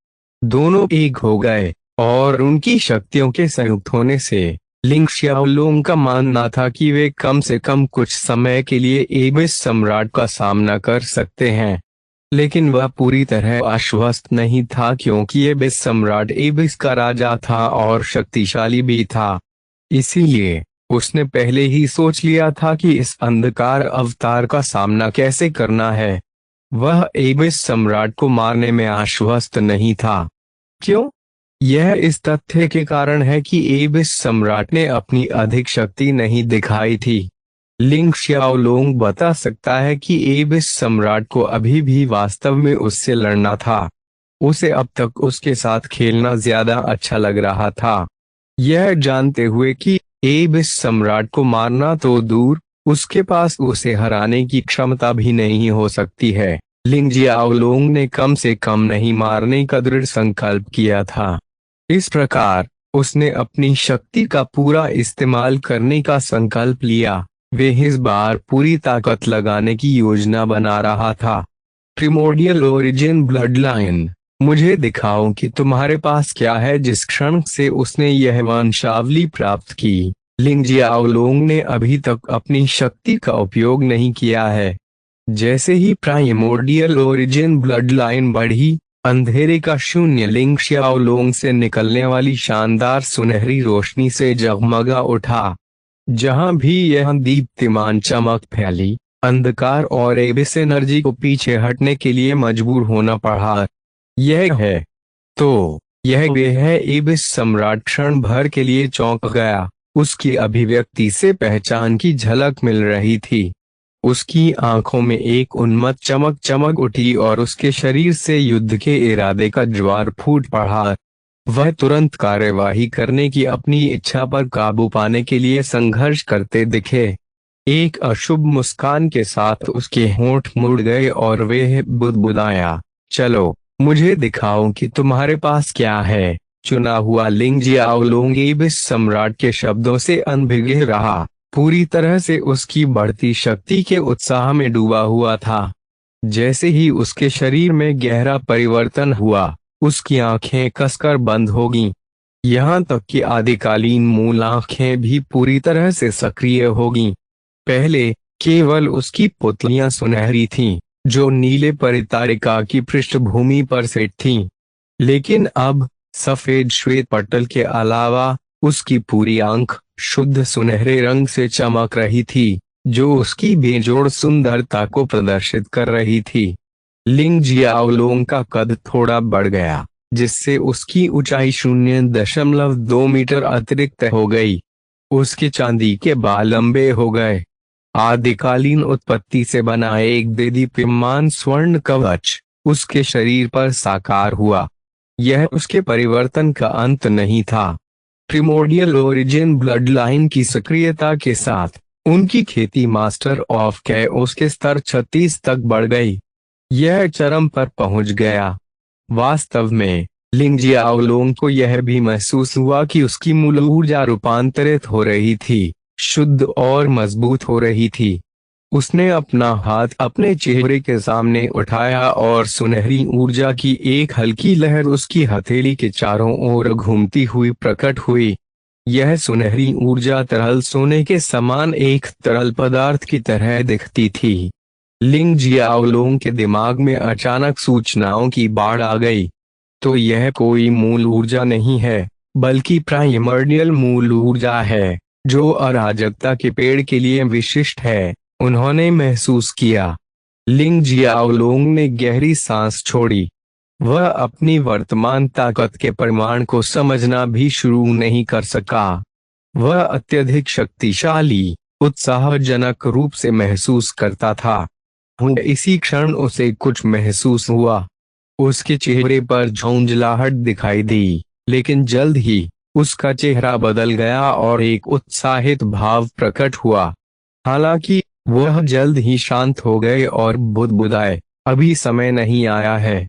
दोनों एक हो गए, और उनकी शक्तियों के संयुक्त होने से लिंग शियाओलोंग का मानना था कि वे कम से कम कुछ समय के लिए एबिस सम्राट का सामना कर सकते हैं। लेकिन वह पूरी तरह आश्वस्त नहीं था, क्योंकि एबिस सम्राट एबिस का राजा था और शक्तिशाली भी था। इसीलिए उसने पहले ही सोच लिया था कि इस अंधकार अवतार का सामना कैसे करना है। वह एबिस सम्राट को मारने में आश्वस्त नहीं था। क्यों? यह इस तथ्य के कारण है कि एबिस सम्राट ने अपनी अधिक शक्ति नहीं दिखाई थी। लिंग शियाओलोंग बता सकता है कि एबिस सम्राट को अभी भी वास्तव में उससे लड़ना था। उसे अब तक उसके साथ खेलना ज्यादा अच्छा लग रहा था, यह जानते हुए कि एबिस सम्राट को मारना तो दूर, उसके पास उसे हराने की क्षमता भी नहीं हो सकती है। लिंग जियाओलोंग ने कम से कम नहीं मारने का दृढ़ संकल्प किया था। इस प्रकार उसने अपनी शक्ति का पूरा इस्तेमाल करने का संकल्प लिया। वे इस बार पूरी ताकत लगाने की योजना बना रहा था। प्रिमोर्डियल ओरिजिन ब्लड लाइन, मुझे दिखाओ कि तुम्हारे पास क्या है। जिस क्षण से उसने यह वंशावली प्राप्त की, लिंग जियाओलोंग ने अभी तक अपनी शक्ति का उपयोग नहीं किया है। जैसे ही प्राइमोर्डियल ओरिजिन ब्लड लाइन बढ़ी, अंधेरे का शून्य लिंग शियाओलोंग से निकलने वाली शानदार सुनहरी रोशनी से जगमगा उठा। जहां भी यह दीप्तिमान चमक फैली, अंधकार और एबिस एनर्जी को पीछे हटने के लिए मजबूर होना पड़ा। यह है तो यह वे है। एबिस सम्राट क्षण भर के लिए चौंक गया। उसकी अभिव्यक्ति से पहचान की झलक मिल रही थी। उसकी आंखों में एक उन्मत्त चमक चमक उठी और उसके शरीर से युद्ध के इरादे का ज्वार फूट पड़ा। वह तुरंत कार्यवाही करने की अपनी इच्छा पर काबू पाने के लिए संघर्ष करते दिखे। एक अशुभ मुस्कान के साथ उसके होंठ मुड़ गए और वह बुदबुदाया, चलो मुझे दिखाओ कि तुम्हारे पास क्या है। चुना हुआ लिंग जियाओलोंग एबिस सम्राट के शब्दों से अनभिगे रहा, पूरी तरह से उसकी बढ़ती शक्ति के उत्साह में डूबा हुआ था। जैसे ही उसके शरीर में गहरा परिवर्तन हुआ, उसकी आंखें कसकर बंद हो गईं। यहाँ तक कि आदिकालीन मूल आंखें भी पूरी तरह से सक्रिय हो गईं। पहले केवल उसकी पुतलियां सुनहरी थीं, जो नीले परितारिका की पृष्ठभूमि पर सेट थीं। लेकिन अब सफेद श्वेत पटल के अलावा उसकी पूरी आंख शुद्ध सुनहरे रंग से चमक रही थी, जो उसकी बेजोड़ सुंदरता को प्रदर्शित कर रही थी। लिंग जियाओलोंग का कद थोड़ा बढ़ गया, जिससे उसकी ऊंचाई 0.2 मीटर अतिरिक्त हो गई। उसके चांदी के बाल लंबे हो गए। आदिकालीन उत्पत्ति से बना एक देदीप्यमान स्वर्ण कवच उसके शरीर पर साकार हुआ। यह उसके परिवर्तन का अंत नहीं था। प्रिमोर्डियल ओरिजिन ब्लड लाइन की सक्रियता के साथ उनकी खेती मास्टर ऑफ कैओस के स्तर 36 तक बढ़ गई। यह चरम पर पहुंच गया। वास्तव में लिंग जियाओलोंग को यह भी महसूस हुआ कि उसकी मूल ऊर्जा रूपांतरित हो रही थी, शुद्ध और मजबूत हो रही थी। उसने अपना हाथ अपने चेहरे के सामने उठाया और सुनहरी ऊर्जा की एक हल्की लहर उसकी हथेली के चारों ओर घूमती हुई प्रकट हुई। यह सुनहरी ऊर्जा तरल सोने के समान एक तरल पदार्थ की तरह दिखती थी। लिंग जियाओलोंग के दिमाग में अचानक सूचनाओं की बाढ़ आ गई। तो यह कोई मूल ऊर्जा नहीं है, बल्कि प्राइमर्डियल मूल ऊर्जा है, जो अराजकता के पेड़ के लिए विशिष्ट है, उन्होंने महसूस किया। लिंग जियाओलोंग ने गहरी सांस छोड़ी। वह अपनी वर्तमान ताकत के परिमाण को समझना भी शुरू नहीं कर सका। वह अत्यधिक शक्तिशाली, उत्साहजनक रूप से महसूस करता था। इसी क्षण उसे कुछ महसूस हुआ। उसके चेहरे पर झुंझलाहट दिखाई दी, लेकिन जल्द ही उसका चेहरा बदल गया और एक उत्साहित भाव प्रकट हुआ। हालांकि वह जल्द ही शांत हो गए और बुदबुदाए, अभी समय नहीं आया है।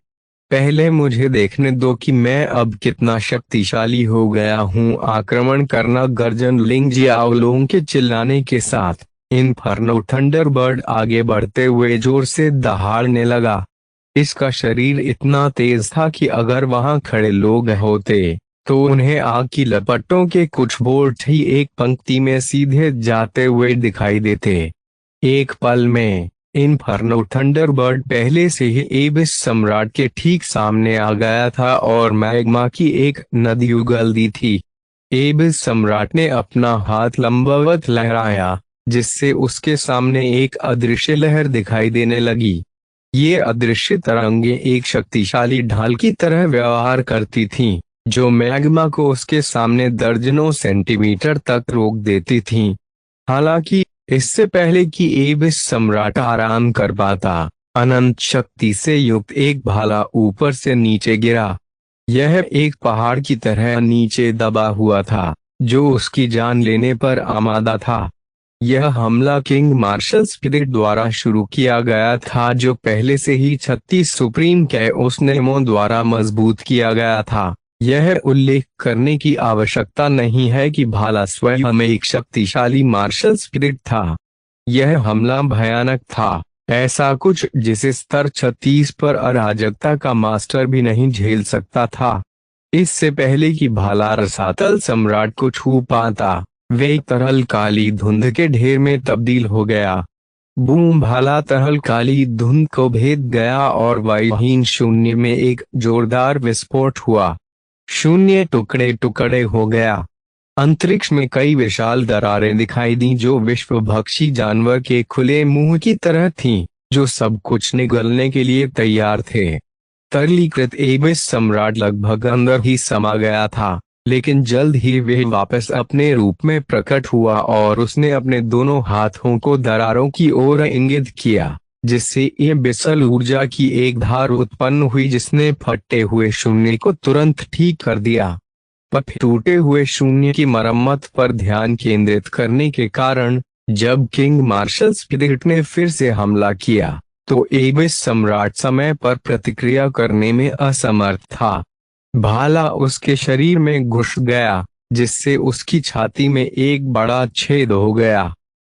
पहले मुझे देखने दो कि मैं अब कितना शक्तिशाली हो गया हूँ। आक्रमण करना, गर्जन लिंग जियाओलोंग के चिल्लाने के साथ इन्फर्नो थंडरबर्ड आगे बढ़ते हुए जोर से दहाड़ने लगा। इसका शरीर इतना तेज था कि अगर वहां खड़े लोग होते तो उन्हें आग की लपटों के कुछ बोल्ट ही एक पंक्ति में सीधे जाते हुए दिखाई देते। एक पल में इन्फर्नो थंडरबर्ड पहले से ही एबिस सम्राट के ठीक सामने आ गया था और मैग्मा की एक नदी उगल दी थी। एबिस सम्राट ने अपना हाथ लंबवत लहराया, जिससे उसके सामने एक अदृश्य लहर दिखाई देने लगी। ये अदृश्य तरंगें एक शक्तिशाली ढाल की तरह व्यवहार करती थीं, जो मैग्मा को उसके सामने दर्जनों सेंटीमीटर तक रोक देती थीं। हालांकि इससे पहले कि एबिस सम्राट आराम कर पाता, अनंत शक्ति से युक्त एक भाला ऊपर से नीचे गिरा। यह एक पहाड़ की तरह नीचे दबा हुआ था, जो उसकी जान लेने पर आमादा था। यह हमला किंग मार्शल स्पिरिट द्वारा शुरू किया गया था, जो पहले से ही 36 सुप्रीम कैओस नियमों द्वारा मजबूत किया गया था। यह उल्लेख करने की आवश्यकता नहीं है कि भाला स्वयं एक शक्तिशाली मार्शल स्पिरिट था। यह हमला भयानक था, ऐसा कुछ जिसे स्तर 36 पर अराजकता का मास्टर भी नहीं झेल सकता था। इससे पहले कि भाला रसातल सम्राट को छू पाता, वे एक तरल काली धुंध के ढेर में तब्दील हो गया। बूम! भाला तरल काली धुंध को भेद गया और वायुहीन शून्य में एक जोरदार विस्फोट हुआ। शून्य टुकड़े टुकड़े हो गया। अंतरिक्ष में कई विशाल दरारें दिखाई दी, जो विश्वभक्षी जानवर के खुले मुंह की तरह थीं, जो सब कुछ निगलने के लिए तैयार थे। तरलीकृत एबिस सम्राट लगभग अंदर ही समा गया था, लेकिन जल्द ही वह वापस अपने रूप में प्रकट हुआ और उसने अपने दोनों हाथों को दरारों की ओर इंगित किया, जिससे ये बिसल ऊर्जा की एक धार उत्पन्न हुई, जिसने फटे हुए शून्य को तुरंत ठीक कर दिया। पर टूटे हुए शून्य की मरम्मत पर ध्यान केंद्रित करने के कारण जब किंग मार्शल स्पिरिट ने फिर से हमला किया, तो एबिस सम्राट समय पर प्रतिक्रिया करने में असमर्थ था। भाला उसके शरीर में घुस गया, जिससे उसकी छाती में एक बड़ा छेद हो गया।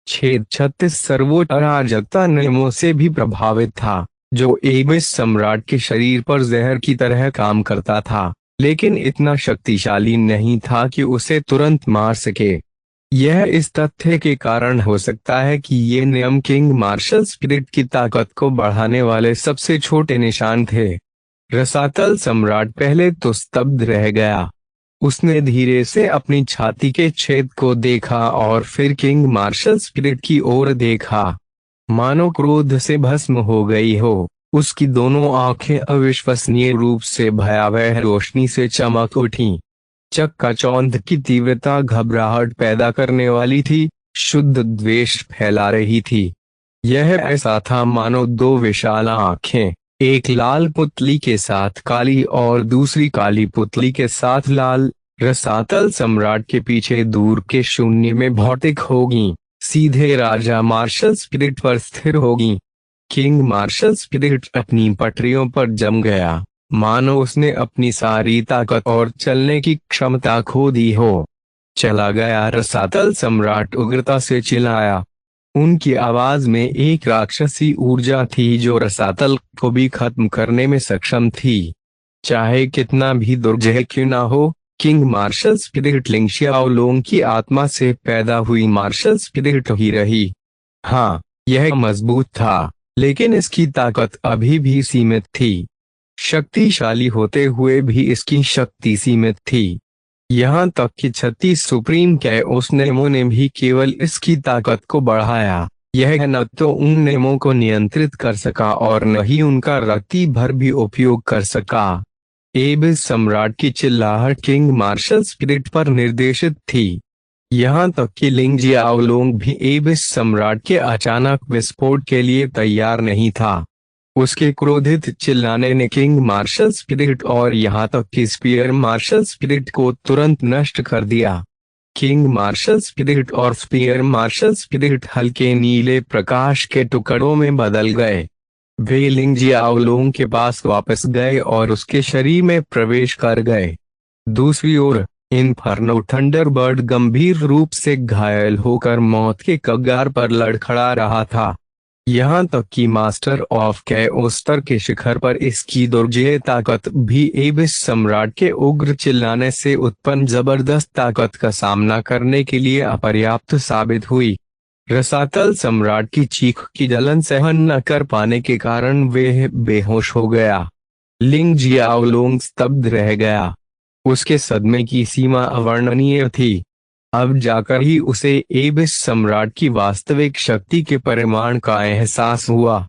छेद 36 सर्वोच्च अराजकता नियमों से भी प्रभावित था, जो एबिस सम्राट के शरीर पर जहर की तरह काम करता था, लेकिन इतना शक्तिशाली नहीं था कि उसे तुरंत मार सके। यह इस तथ्य के कारण हो सकता है कि ये नियम किंग मार्शल स्पिरिट की ताकत को बढ़ाने वाले सबसे छोटे निशान थे। रसातल सम्राट पहले तो स्तब्ध रह गया। उसने धीरे से अपनी छाती के छेद को देखा और फिर किंग मार्शल स्पिरिट की ओर देखा। मानो क्रोध से भस्म हो गई हो, उसकी दोनों आंखें अविश्वसनीय रूप से भयावह रोशनी से चमक उठीं। चक्काचौंध की तीव्रता घबराहट पैदा करने वाली थी, शुद्ध द्वेष फैला रही थी। यह ऐसा था मानो दो विशाल आंखें, एक लाल पुतली के साथ काली और दूसरी काली पुतली के साथ लाल, रसातल सम्राट के पीछे दूर के शून्य में भौतिक होगी, सीधे राजा मार्शल स्पिरिट पर स्थिर होगी। किंग मार्शल स्पिरिट अपनी पटरियों पर जम गया, मानो उसने अपनी सारी ताकत और चलने की क्षमता खो दी हो। चला गया! रसातल सम्राट उग्रता से चिल्लाया। उनकी आवाज में एक राक्षसी ऊर्जा थी जो रसातल को भी खत्म करने में सक्षम थी। चाहे कितना भी दुर्जय क्यों ना हो, किंग मार्शल स्पिरिट लिंग शियाओलोंग की आत्मा से पैदा हुई मार्शल स्पिरिट ही रही। हाँ, यह मजबूत था, लेकिन इसकी ताकत अभी भी सीमित थी। शक्तिशाली होते हुए भी इसकी शक्ति सीमित थी। यहाँ तक कि 36 सुप्रीम कैओस नियमों ने भी केवल इसकी ताकत को बढ़ाया। यह न तो उन नियमों को नियंत्रित कर सका और न ही उनका रत्ती भर भी उपयोग कर सका। एबिस सम्राट की चिल्लाहट किंग मार्शल स्पिरिट पर निर्देशित थी। यहाँ तक कि लिंग जियाओलोंग भी एबिस सम्राट के अचानक विस्फोट के लिए तैयार नहीं था। उसके क्रोधित चिल्लाने ने किंग मार्शल स्पिरिट और यहाँ तक कि स्पीयर मार्शल स्पिरिट को तुरंत नष्ट कर दिया। किंग मार्शल स्पिरिट और स्पीयर मार्शल स्पिरिट हल्के नीले प्रकाश के टुकड़ों में बदल गए। वे लिंग जियाओलोंग के पास वापस गए और उसके शरीर में प्रवेश कर गए। दूसरी ओर इन्फर्नो थंडरबर्ड गंभीर रूप से घायल होकर मौत के कगार पर लड़खड़ा रहा था। यहाँ तक कि मास्टर ऑफ कैओस्टर के शिखर पर इसकी दुर्जेय ताकत भी एबिस सम्राट के उग्र चिल्लाने से उत्पन्न जबरदस्त ताकत का सामना करने के लिए अपर्याप्त साबित हुई। रसातल सम्राट की चीख की जलन सहन न कर पाने के कारण वे बेहोश हो गया। लिंग जियाओलोंग स्तब्ध रह गया। उसके सदमे की सीमा अवर्णनीय थी। अब जाकर ही उसे एबिस सम्राट की वास्तविक शक्ति के परिमाण का एहसास हुआ।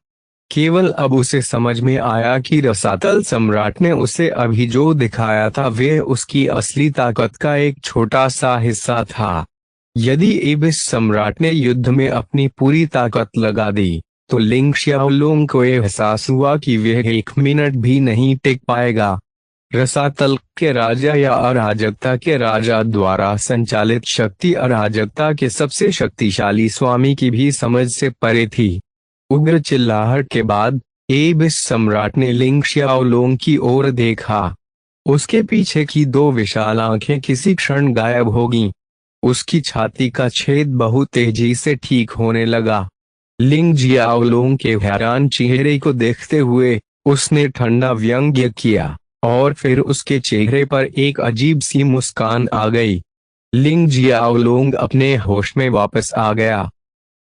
केवल अब उसे समझ में आया कि रसातल सम्राट ने उसे अभी जो दिखाया था वे उसकी असली ताकत का एक छोटा सा हिस्सा था। यदि एबिस सम्राट ने युद्ध में अपनी पूरी ताकत लगा दी तो लिंग जियाओलोंग को एहसास हुआ कि वह एक मिनट भी नहीं टिक पाएगा। रसातल के राजा या अराजकता के राजा द्वारा संचालित शक्ति अराजकता के सबसे शक्तिशाली स्वामी की भी समझ से परे थी। उग्र चिल्लाहट के बाद एबिस सम्राट ने लिंग जियाओलोंग की ओर देखा। उसके पीछे की दो विशाल आंखें किसी क्षण गायब हो गईं। उसकी छाती का छेद बहुत तेजी से ठीक होने लगा। लिंग जियाओलोंग के हैरान चेहरे को देखते हुए उसने ठंडा व्यंग्य किया और फिर उसके चेहरे पर एक अजीब सी मुस्कान आ गई। लिंग जियाओलोंग अपने होश में वापस आ गया।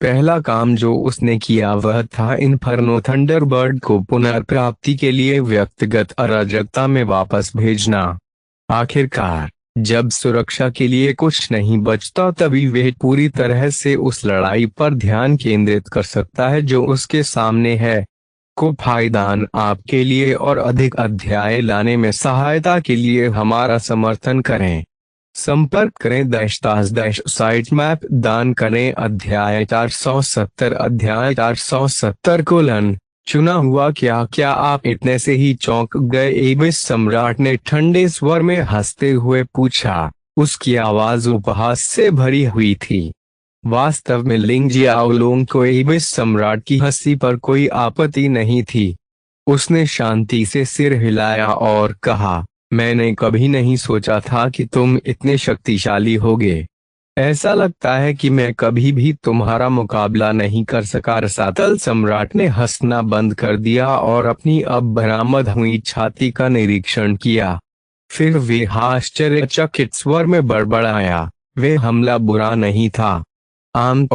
पहला काम जो उसने किया वह था इन्फर्नो थंडरबर्ड को पुनर्प्राप्ति के लिए व्यक्तिगत अराजकता में वापस भेजना। आखिरकार जब सुरक्षा के लिए कुछ नहीं बचता तभी वह पूरी तरह से उस लड़ाई पर ध्यान केंद्रित कर सकता है जो उसके सामने है। को फायदान आपके लिए और अधिक अध्याय लाने में सहायता के लिए हमारा समर्थन करें। संपर्क करें _साइटमैप दान करें। अध्याय 470 चुना हुआ। क्या आप इतने से ही चौंक गए? एबिस सम्राट ने ठंडे स्वर में हंसते हुए पूछा। उसकी आवाज उपहास से भरी हुई थी। वास्तव में लिंग जियाओलोंग को एबिस सम्राट की हंसी पर कोई आपत्ति नहीं थी। उसने शांति से सिर हिलाया और कहा, मैंने कभी नहीं सोचा था कि तुम इतने शक्तिशाली होगे। ऐसा लगता है कि मैं कभी भी तुम्हारा मुकाबला नहीं कर सका। रसातल सम्राट ने हंसना बंद कर दिया और अपनी अब बरामद हुई छाती का निरीक्षण किया। फिर वे आश्चर्यचकित स्वर में बड़बड़ाया, वे हमला बुरा नहीं था। आम